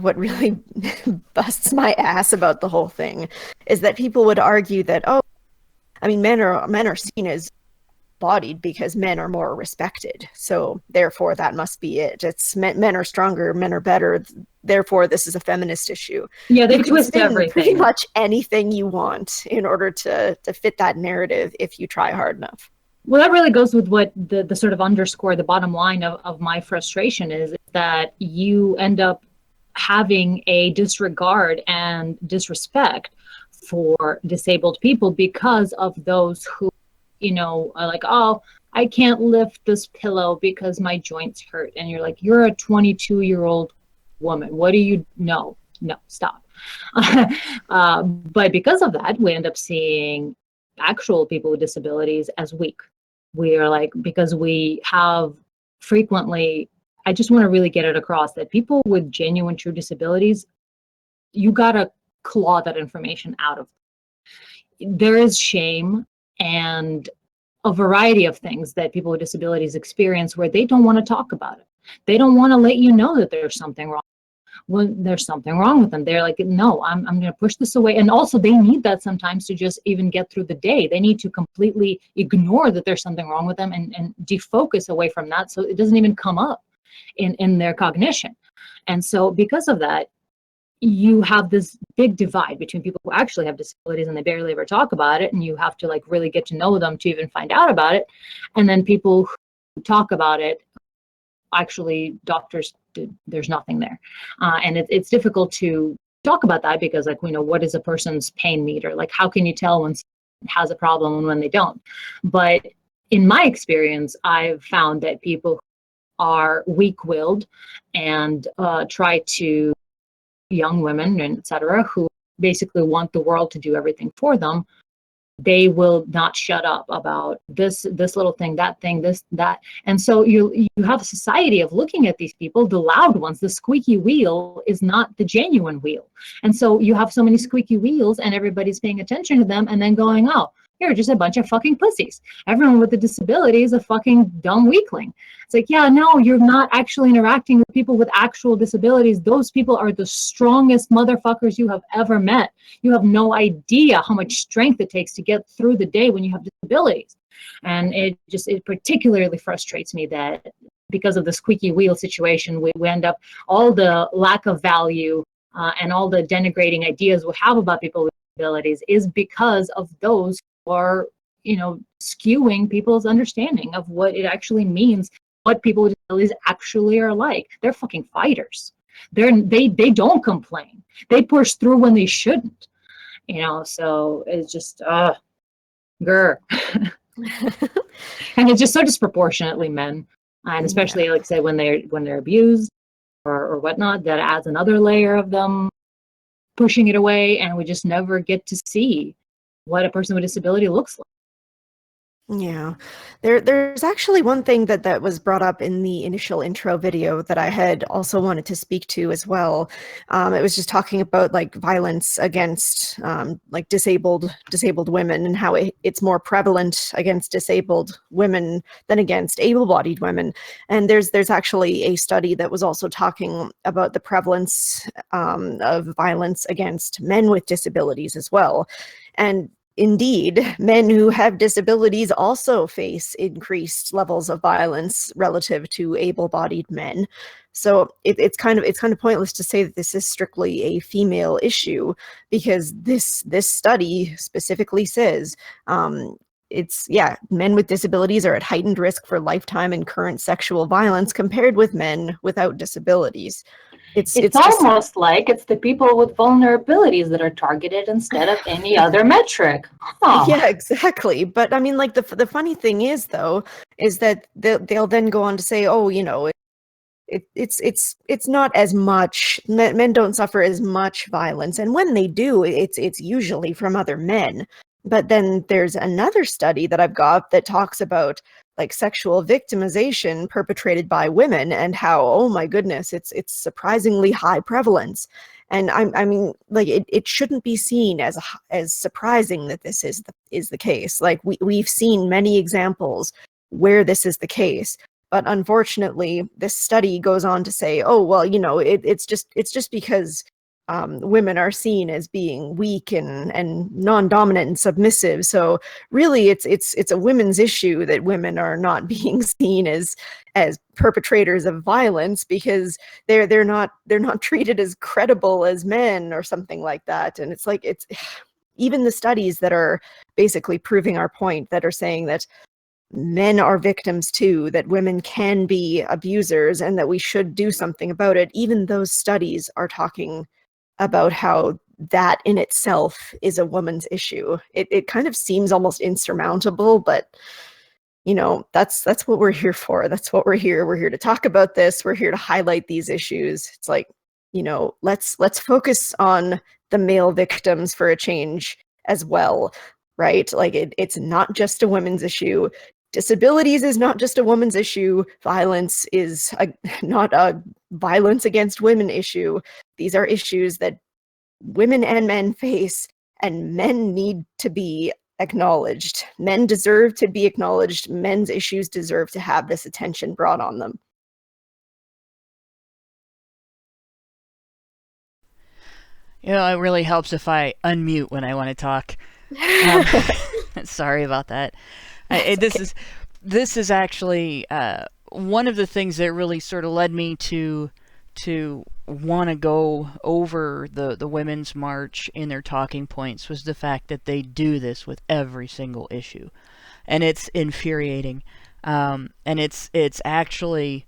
busts my ass about the whole thing is that people would argue that, men are seen as bodied because men are more respected, so therefore that must be it. It's men are stronger, men are better, therefore this is a feminist issue. Yeah, they twist everything. Pretty much anything you want in order to fit that narrative if you try hard enough. Well, that really goes with what the sort of underscore, the bottom line of my frustration is that you end up having a disregard and disrespect for disabled people because of those who, are like, oh, I can't lift this pillow because my joints hurt. And you're like, you're a 22-year-old woman. What do you know? No, stop. But because of that, we end up seeing actual people with disabilities as weak. We are like, because we have frequently, I just want to really get it across that people with genuine true disabilities, you got to claw that information out of them. There is shame and a variety of things that people with disabilities experience where they don't want to talk about it. They don't want to let you know that there's something wrong. When there's something wrong with them, they're like, no, I'm going to push this away. And also they need that sometimes to just even get through the day. They need to completely ignore that there's something wrong with them and defocus away from that so it doesn't even come up in their cognition. And so because of that, you have this big divide between people who actually have disabilities and they barely ever talk about it, and you have to like really get to know them to even find out about it. And then people who talk about it, actually doctors, there's nothing there. And it's difficult to talk about that because like, what is a person's pain meter? Like, how can you tell when someone has a problem and when they don't? But in my experience, I've found that people are weak-willed and try to, young women and et cetera, who basically want the world to do everything for them, they will not shut up about this little thing, that thing, this, that. And so you have a society of looking at these people, the loud ones, the squeaky wheel is not the genuine wheel. And so you have so many squeaky wheels and everybody's paying attention to them and then going, oh, you're just a bunch of fucking pussies. Everyone with a disability is a fucking dumb weakling. It's like, yeah, no, you're not actually interacting with people with actual disabilities. Those people are the strongest motherfuckers you have ever met. You have no idea how much strength it takes to get through the day when you have disabilities. And it particularly frustrates me that because of the squeaky wheel situation, we end up all the lack of value and all the denigrating ideas we have about people with disabilities is because of those who are, skewing people's understanding of what it actually means, what people with disabilities actually are like. They're fucking fighters. They don't complain. They push through when they shouldn't. So it's just grr. And it's just so disproportionately men, and especially like say when they're abused or whatnot, that adds another layer of them pushing it away, and we just never get to see what a person with disability looks like. Yeah, there's actually one thing that was brought up in the initial intro video that I had also wanted to speak to as well. It was just talking about like violence against like disabled women and how it's more prevalent against disabled women than against able-bodied women. And there's actually a study that was also talking about the prevalence of violence against men with disabilities as well. And indeed, men who have disabilities also face increased levels of violence relative to able-bodied men. So it's kind of pointless to say that this is strictly a female issue, because this study specifically says it's men with disabilities are at heightened risk for lifetime and current sexual violence compared with men without disabilities. It's almost like it's the people with vulnerabilities that are targeted instead of any other metric. Huh. Yeah, exactly. But I mean, like the funny thing is, though, is that they'll then go on to say, oh, it's not as much, men don't suffer as much violence, and when they do, it's usually from other men. But then there's another study that I've got that talks about like sexual victimization perpetrated by women and how, oh my goodness, it's surprisingly high prevalence. And I mean, like it shouldn't be seen as surprising that this is the case. Like we've seen many examples where this is the case. But unfortunately, this study goes on to say, oh, well, it's just because women are seen as being weak and non-dominant and submissive. So really, it's a women's issue that women are not being seen as perpetrators of violence because they're not treated as credible as men or something like that. And it's like even the studies that are basically proving our point, that are saying that men are victims too, that women can be abusers and that we should do something about it. Even those studies are talking about how that in itself is a woman's issue. It kind of seems almost insurmountable, but that's what we're here for. That's what we're here. We're here to talk about this. We're here to highlight these issues. It's like, let's focus on the male victims for a change as well, right? Like it's not just a women's issue. Disabilities is not just a woman's issue. Violence is not a violence against women issue. These are issues that women and men face, and men need to be acknowledged. Men deserve to be acknowledged. Men's issues deserve to have this attention brought on them. It really helps if I unmute when I want to talk. Sorry about that. This is actually one of the things that really sort of led me to want to go over the Women's March in their talking points, was the fact that they do this with every single issue, and it's infuriating. And it's actually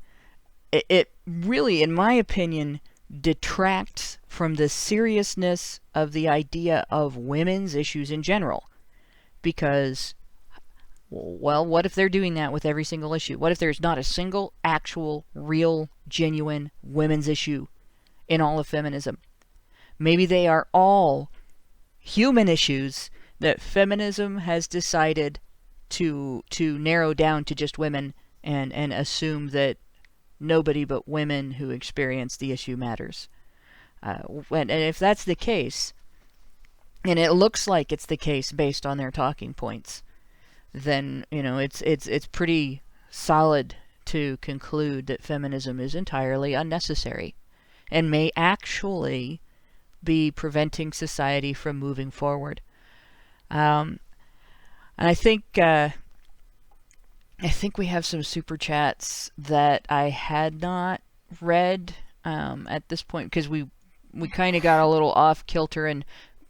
it really, in my opinion, detracts from the seriousness of the idea of women's issues in general, because, well, what if they're doing that with every single issue? What if there's not a single actual, real, genuine women's issue in all of feminism? Maybe they are all human issues that feminism has decided to narrow down to just women and assume that nobody but women who experience the issue matters. And if that's the case, and it looks like it's the case based on their talking points, then it's pretty solid to conclude that feminism is entirely unnecessary and may actually be preventing society from moving forward. And I think we have some super chats that I had not read at this point, because we kind of got a little off kilter and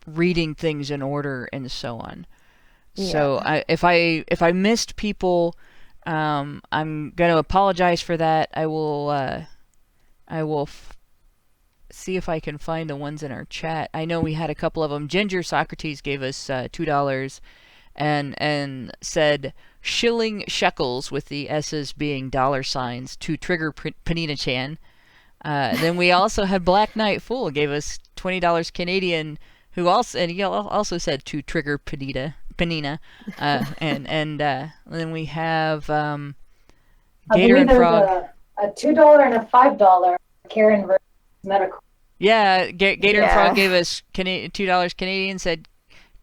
reading things in order and so on. Yeah. So if I missed people, I'm going to apologize for that. I will see if I can find the ones in our chat. I know we had a couple of them. Ginger Socrates gave us $2 and said shilling shekels, with the S's being dollar signs, to trigger Panina Chan. Then we also had Black Knight Fool gave us $20 Canadian, who also said to trigger Panina. And then we have Gator and Frog. A $2 and a $5 Karen versus Medical. Yeah, Gator and Frog gave us $2 Canadian, said,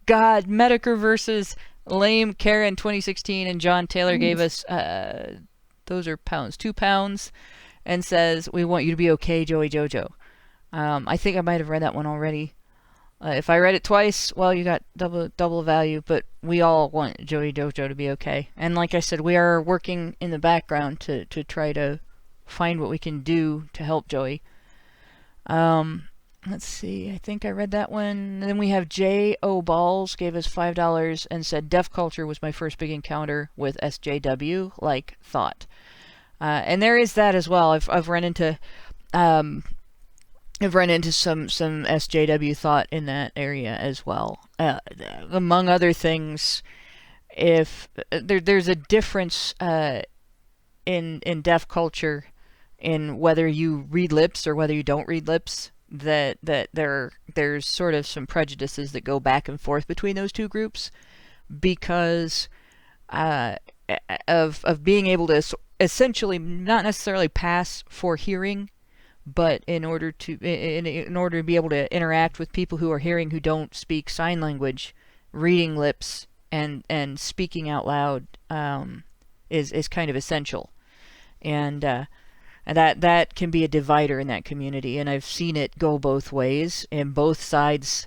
God, Medicare versus lame Karen 2016, and John Taylor gave us, those are pounds, £2, and says, we want you to be okay, Joey Jojo. I think I might have read that one already. If I read it twice, well, you got double value, but we all want Joey Jojo to be okay. And like I said, we are working in the background to try to find what we can do to help Joey. let's see, I think I read that one. And then we have J.O. Balls gave us $5 and said, deaf culture was my first big encounter with SJW, like thought. And there is that as well. I've run into some SJW thought in that area as well. Among other things, if there's a difference in deaf culture in whether you read lips or whether you don't read lips, that there's sort of some prejudices that go back and forth between those two groups because of being able to essentially not necessarily pass for hearing, but in order to be able to interact with people who are hearing who don't speak sign language, reading lips and speaking out loud is kind of essential, and that can be a divider in that community. And I've seen it go both ways, and both sides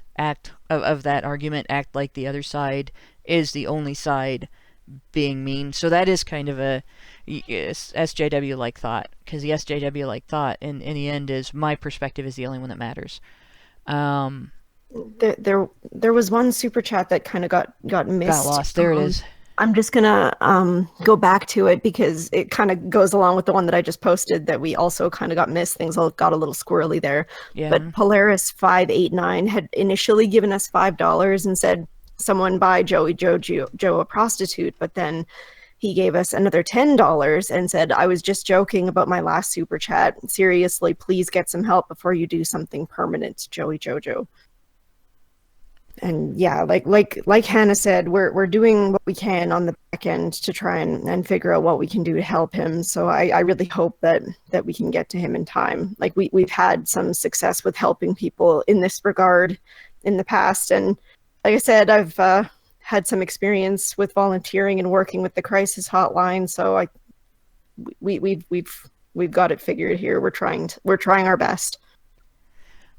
of that argument act like the other side is the only side being mean. So that is kind of a SJW-like thought, because the SJW-like thought in the end is my perspective is the only one that matters. There was one super chat that kind of got missed. Got lost. There it is. I'm just gonna go back to it because it kind of goes along with the one that I just posted that we also kind of got missed. Things got a little squirrely there. Yeah. But Polaris589 had initially given us $5 and said, someone buy Joe a prostitute, but then he gave us another $10 and said, I was just joking about my last super chat. Seriously, please get some help before you do something permanent, Joey Jojo. And yeah, like Hannah said, we're doing what we can on the back end to try and figure out what we can do to help him. So I really hope that we can get to him in time. Like we've had some success with helping people in this regard in the past. And like I said, I've had some experience with volunteering and working with the crisis hotline. So we've got it figured here. We're trying our best.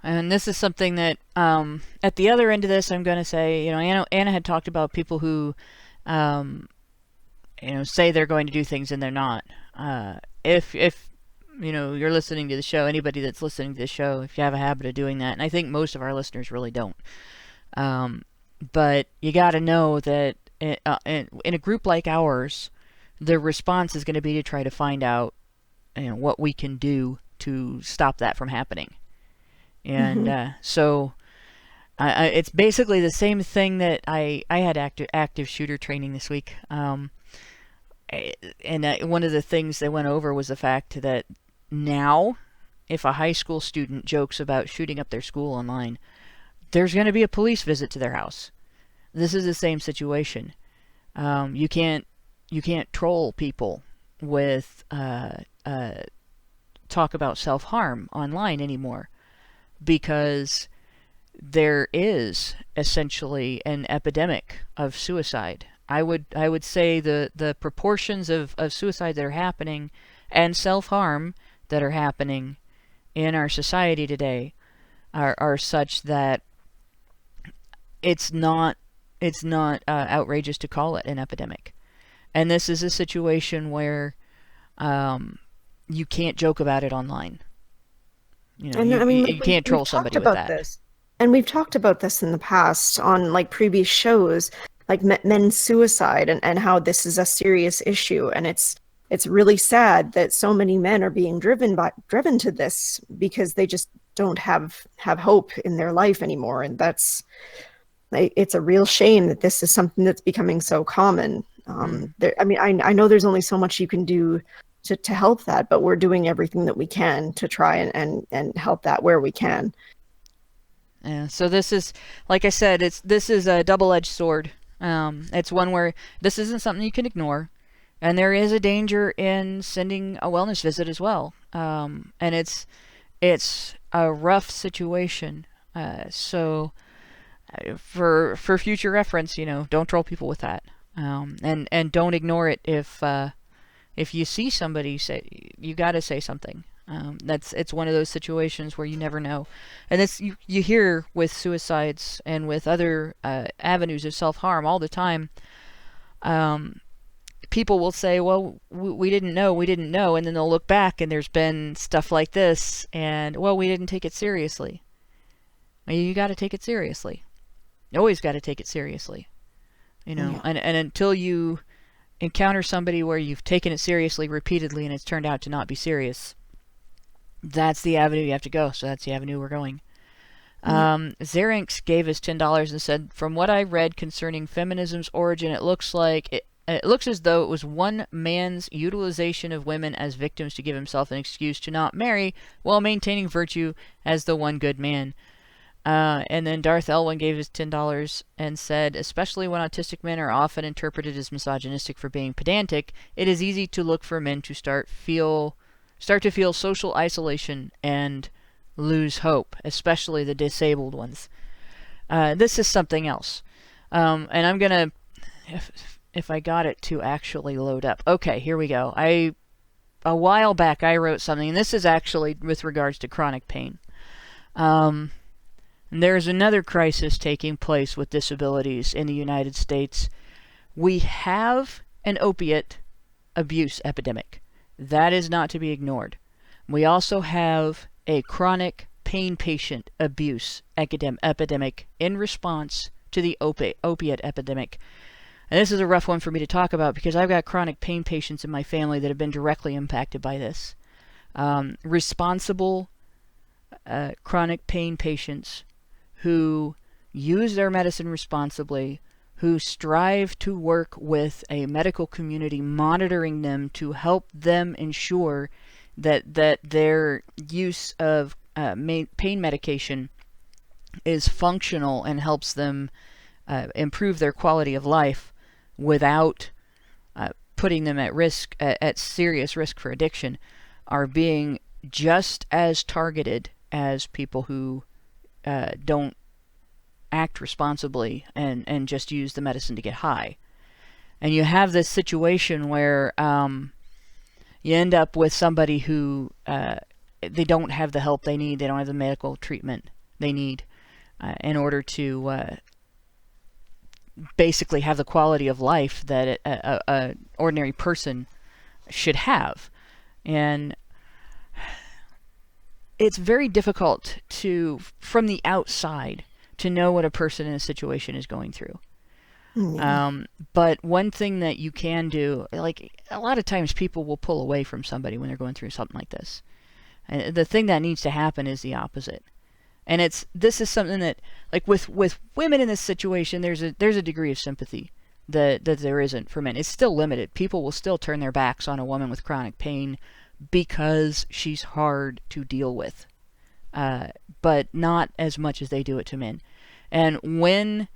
And this is something that, at the other end of this, I'm going to say, Anna had talked about people who, say they're going to do things and they're not. If you're listening to the show, anybody that's listening to the show, if you have a habit of doing that, and I think most of our listeners really don't, but you got to know that in a group like ours, the response is going to be to try to find out, what we can do to stop that from happening. And so it's basically the same thing that I had active shooter training this week. And one of the things they went over was the fact that now, if a high school student jokes about shooting up their school online, there's going to be a police visit to their house. This is the same situation. You can't troll people with talk about self-harm online anymore, because there is essentially an epidemic of suicide. I would say the proportions of suicide that are happening and self-harm that are happening in our society today are such that it's not outrageous to call it an epidemic. And this is a situation where you can't joke about it online. You can't troll somebody with that. This. And we've talked about this in the past on previous shows, like men's suicide and how this is a serious issue. And it's really sad that so many men are being driven to this because they just don't have hope in their life anymore. And it's a real shame that this is something that's becoming so common. I know there's only so much you can do to help that, but we're doing everything that we can to try and help that where we can. Yeah, so this is, like I said, this is a double-edged sword. It's one where this isn't something you can ignore, and there is a danger in sending a wellness visit as well. And it's a rough situation. So for future reference, don't troll people with that. And don't ignore it if you see somebody, you got to say something. It's one of those situations where you never know. And it's you hear with suicides and with other avenues of self-harm all the time. People will say, well, we didn't know, and then they'll look back and there's been stuff like this, and, well, we didn't take it seriously. You got to take it seriously. You always got to take it seriously. And until you encounter somebody where you've taken it seriously repeatedly and it's turned out to not be serious, that's the avenue you have to go. So that's the avenue we're going. Xerinx gave us $10 and said, from what I read concerning feminism's origin, it looks as though it was one man's utilization of women as victims to give himself an excuse to not marry while maintaining virtue as the one good man. And then Darth Elwin gave us $10 and said, especially when autistic men are often interpreted as misogynistic for being pedantic, it is easy to look for men to start to feel social isolation and lose hope, especially the disabled ones. This is something else. And I'm going to, if I got it to actually load up. Okay, here we go. A while back I wrote something, and this is actually with regards to chronic pain. There's another crisis taking place with disabilities in the United States. We have an opiate abuse epidemic. That is not to be ignored. We also have a chronic pain patient abuse epidemic in response to the opiate epidemic. And this is a rough one for me to talk about because I've got chronic pain patients in my family that have been directly impacted by this. Responsible chronic pain patients who use their medicine responsibly, who strive to work with a medical community monitoring them to help them ensure that their use of pain medication is functional and helps them improve their quality of life without putting them at serious risk for addiction, are being just as targeted as people who don't act responsibly and just use the medicine to get high. And you have this situation where you end up with somebody who they don't have the help they need, they don't have the medical treatment they need in order to basically have the quality of life that an ordinary person should have. And it's very difficult from the outside, to know what a person in a situation is going through. But one thing that you can do, like a lot of times people will pull away from somebody when they're going through something like this. And the thing that needs to happen is the opposite. And this is something that, like with women in this situation, there's a degree of sympathy that there isn't for men. It's still limited. People will still turn their backs on a woman with chronic pain because she's hard to deal with. But not as much as they do it to men. And when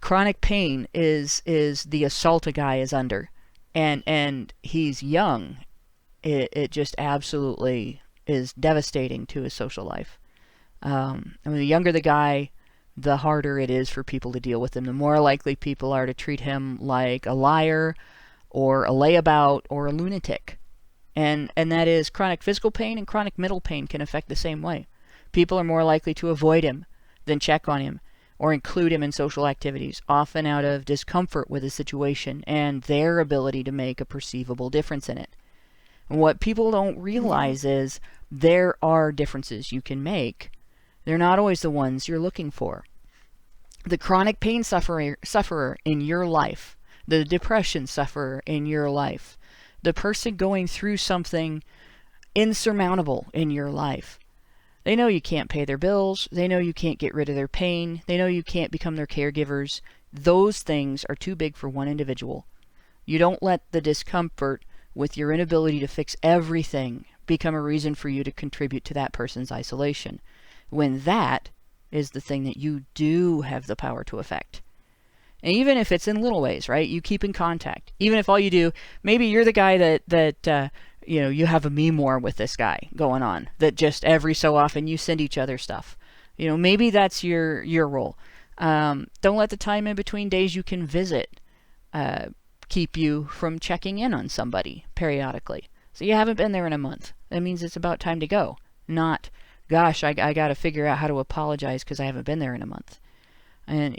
chronic pain is the assault a guy is under, and he's young, it just absolutely is devastating to his social life. The younger the guy, the harder it is for people to deal with him. The more likely people are to treat him like a liar, or a layabout, or a lunatic. And that is, chronic physical pain and chronic mental pain can affect the same way. People are more likely to avoid him than check on him or include him in social activities, often out of discomfort with the situation and their ability to make a perceivable difference in it. And what people don't realize is there are differences you can make. They're not always the ones you're looking for. The chronic pain sufferer in your life, the depression sufferer in your life, the person going through something insurmountable in your life, they know you can't pay their bills. They know you can't get rid of their pain. They know you can't become their caregivers. Those things are too big for one individual. You don't let the discomfort with your inability to fix everything become a reason for you to contribute to that person's isolation, when that is the thing that you do have the power to affect. And even if it's in little ways, right? You keep in contact. Even if all you do, maybe you're the guy that you have a meme war with this guy going on, that just every so often you send each other stuff. Maybe that's your role. Don't let the time in between days you can visit keep you from checking in on somebody periodically. So you haven't been there in a month. That means it's about time to go. Not, gosh, I got to figure out how to apologize because I haven't been there in a month. And,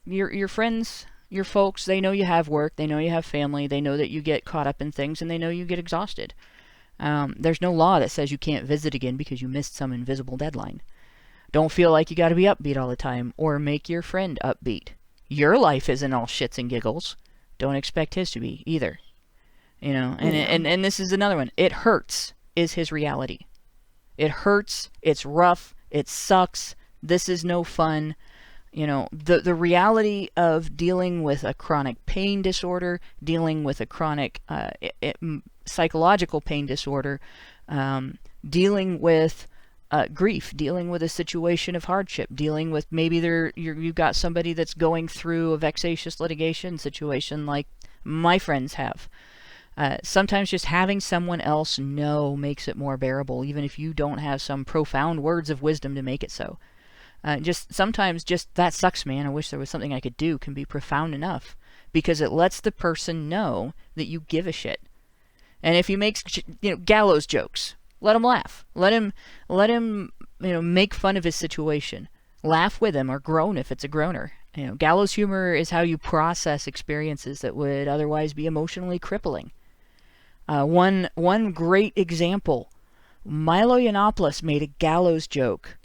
your friends, your folks, they know you have work, they know you have family, they know that you get caught up in things, and they know you get exhausted. There's no law that says you can't visit again because you missed some invisible deadline. Don't feel like you got to be upbeat all the time, or make your friend upbeat. Your life isn't all shits and giggles. Don't expect his to be either. You know, and this is another one. It hurts is his reality. It hurts. It's rough. It sucks. This is no fun. You know, the reality of dealing with a chronic pain disorder, dealing with a chronic psychological pain disorder, dealing with grief, dealing with a situation of hardship, dealing with maybe you've got somebody that's going through a vexatious litigation situation like my friends have. Sometimes just having someone else know makes it more bearable, even if you don't have some profound words of wisdom to make it so. Just sometimes just, that sucks, man, I wish there was something I could do, can be profound enough, because it lets the person know that you give a shit. And if he makes, gallows jokes, let him laugh. Let him, make fun of his situation. Laugh with him, or groan if it's a groaner. Gallows humor is how you process experiences that would otherwise be emotionally crippling. One great example, Milo Yiannopoulos made a gallows joke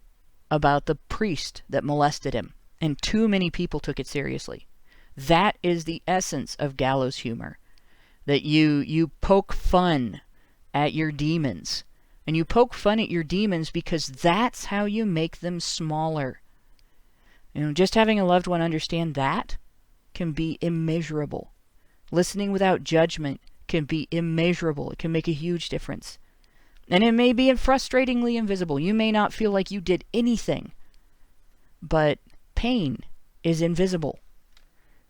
about the priest that molested him, and too many people took it seriously. That is the essence of gallows humor. That you poke fun at your demons. And you poke fun at your demons because that's how you make them smaller. Just having a loved one understand that can be immeasurable. Listening without judgment can be immeasurable. It can make a huge difference. And it may be frustratingly invisible. You may not feel like you did anything. But pain is invisible.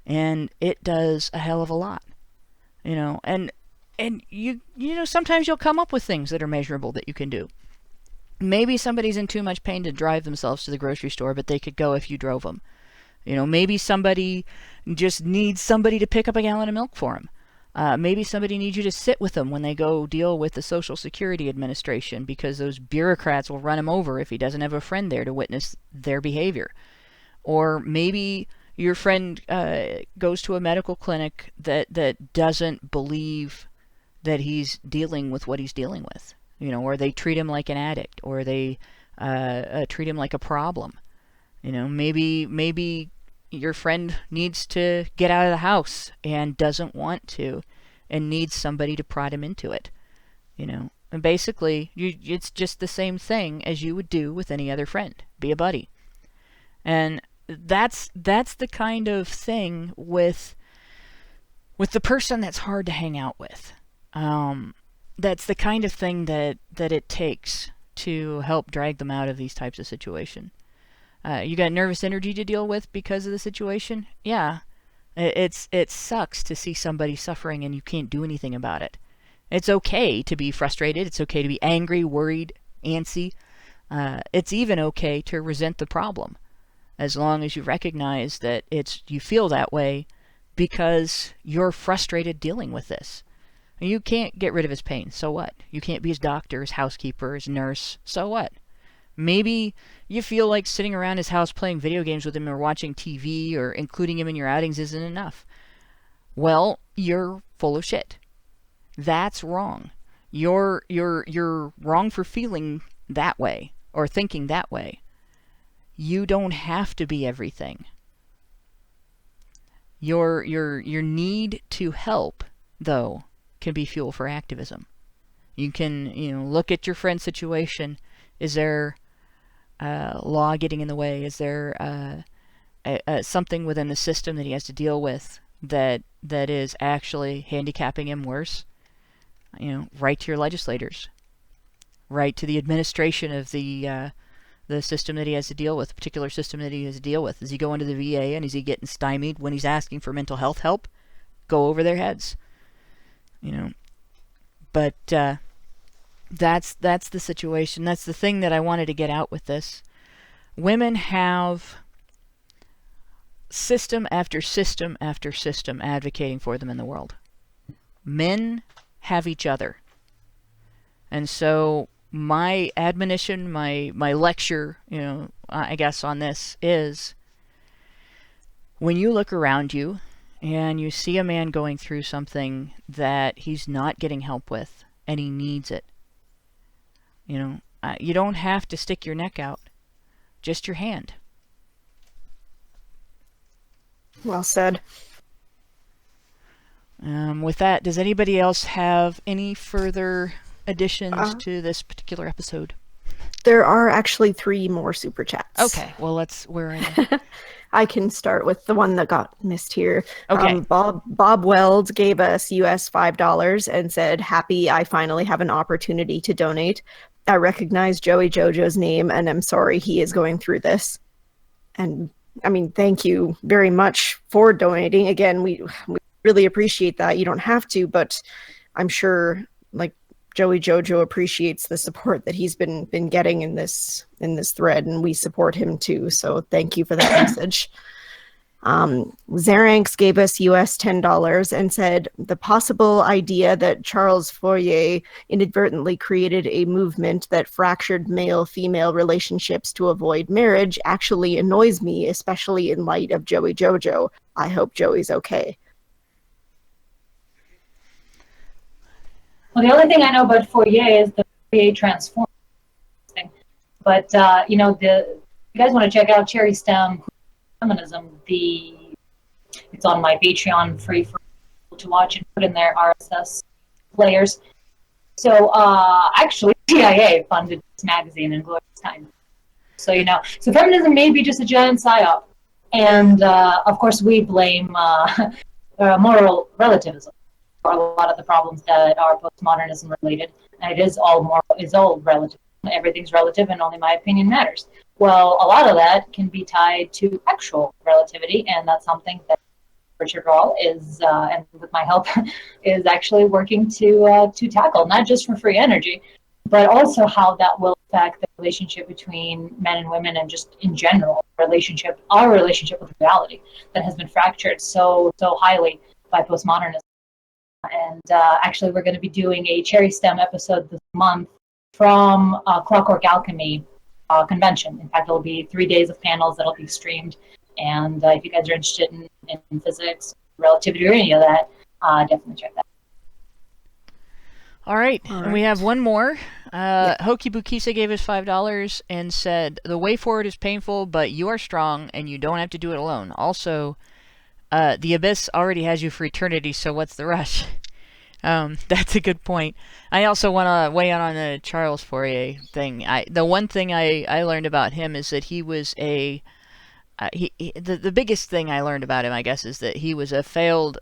And it does a hell of a lot. And you sometimes you'll come up with things that are measurable that you can do. Maybe somebody's in too much pain to drive themselves to the grocery store, but they could go if you drove them. Maybe somebody just needs somebody to pick up a gallon of milk for them. Maybe somebody needs you to sit with them when they go deal with the Social Security Administration, because those bureaucrats will run him over if he doesn't have a friend there to witness their behavior. Or maybe your friend goes to a medical clinic that doesn't believe that he's dealing with what he's dealing with. Or they treat him like an addict, or they treat him like a problem. Maybe your friend needs to get out of the house and doesn't want to, and needs somebody to prod him into it. And basically, it's just the same thing as you would do with any other friend. Be a buddy. And that's the kind of thing with the person that's hard to hang out with. That's the kind of thing that it takes to help drag them out of these types of situations. You got nervous energy to deal with because of the situation? Yeah. It sucks to see somebody suffering and you can't do anything about it. It's okay to be frustrated. It's okay to be angry, worried, antsy. It's even okay to resent the problem, as long as you recognize that you feel that way because you're frustrated dealing with this. You can't get rid of his pain. So what? You can't be his doctor, his housekeeper, his nurse. So what? Maybe you feel like sitting around his house playing video games with him, or watching TV, or including him in your outings isn't enough. Well, you're full of shit. That's wrong. You're wrong for feeling that way, or thinking that way. You don't have to be everything. Your need to help, though, can be fuel for activism. You can, look at your friend's situation. Is there law getting in the way? Is there something within the system that he has to deal with that is actually handicapping him worse? Write to your legislators. Write to the administration of the system that he has to deal with, the particular system that he has to deal with. Is he going to the VA and is he getting stymied when he's asking for mental health help? Go over their heads. But that's the situation. That's the thing that I wanted to get out with this. Women have system after system after system advocating for them in the world. Men have each other. And so my admonition, my lecture, I guess on this is, when you look around you and you see a man going through something that he's not getting help with and he needs it, you don't have to stick your neck out. just your hand. Well said. With that, does anybody else have any further additions to this particular episode? There are actually 3 more super chats. Okay, well, we're in. I can start with the one that got missed here. Okay. Bob Weld gave us US $5 and said, "Happy I finally have an opportunity to donate. I recognize Joey Jojo's name and I'm sorry he is going through this." And I mean, thank you very much for donating. Again, we really appreciate that. You don't have to, but I'm sure like Joey Jojo appreciates the support that he's been getting in this thread, and we support him too. So thank you for that message. Zaranx gave us US $10 and said, "The possible idea that Charles Fourier inadvertently created a movement that fractured male-female relationships to avoid marriage actually annoys me, especially in light of Joey Jojo. I hope Joey's okay." Well, the only thing I know about Fourier is the Fourier transform thing. But, if you guys want to check out Cherry Stem Feminism, it's on my Patreon, free for people to watch and put in their RSS players. So, actually, CIA funded this magazine in glorious time. So, so feminism may be just a giant psyop. And, of course, we blame moral relativism for a lot of the problems that are postmodernism related, and it is all relative. Everything's relative, and only my opinion matters. Well, a lot of that can be tied to actual relativity, and that's something that Richard Rawl is, and with my help, is actually working to tackle, not just for free energy, but also how that will affect the relationship between men and women, and just in general, our relationship with reality that has been fractured so highly by postmodernism. And actually, we're going to be doing a Cherry Stem episode this month from Clockwork Alchemy convention. In fact, it'll be 3 days of panels that'll be streamed. And if you guys are interested in physics, relativity, or any of that, definitely check that. All right. And we have one more. Hoki Bukisa gave us $5 and said, "The way forward is painful, but you are strong and you don't have to do it alone. Also, the Abyss already has you for eternity, so what's the rush?" That's a good point. I also want to weigh in on the Charles Fourier thing. The one thing I learned about him is that he was the biggest thing I learned about him, I guess, is that he was a failed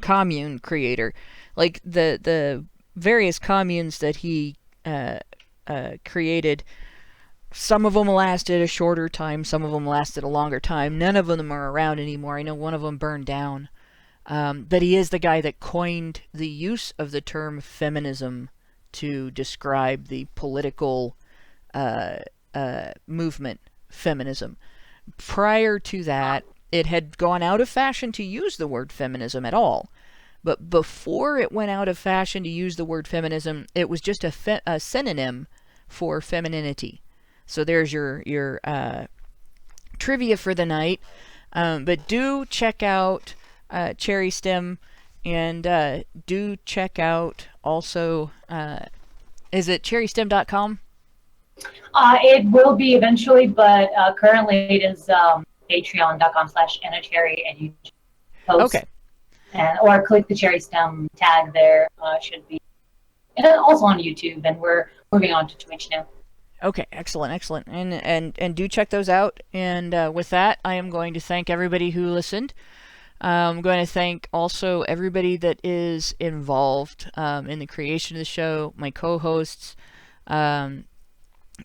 commune creator. Like the various communes that he created, some of them lasted a shorter time, some of them lasted a longer time. None of them are around anymore. I know one of them burned down. But he is the guy that coined the use of the term feminism to describe the political movement, feminism. Prior to that, it had gone out of fashion to use the word feminism at all. But before it went out of fashion to use the word feminism, it was just a synonym for femininity. So there's your trivia for the night. But do check out Cherry Stem, and do check out also, is it cherrystem.com? It will be eventually, but currently it is patreon.com/annacherry, and you post. Okay. Or click the Cherry Stem tag there, should be. And then also on YouTube, and we're moving on to Twitch now. Okay, excellent. And do check those out. And with that, I am going to thank everybody who listened. I'm going to thank also everybody that is involved in the creation of the show, my co-hosts,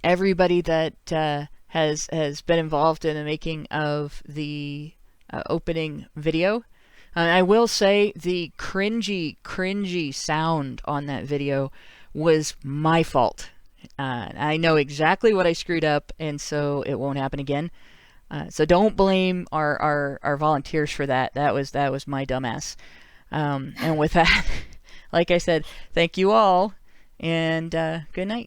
everybody that has been involved in the making of the opening video. I will say the cringy sound on that video was my fault. I know exactly what I screwed up, and so it won't happen again. So don't blame our volunteers for that. That was my dumbass. And with that, like I said, thank you all, and good night.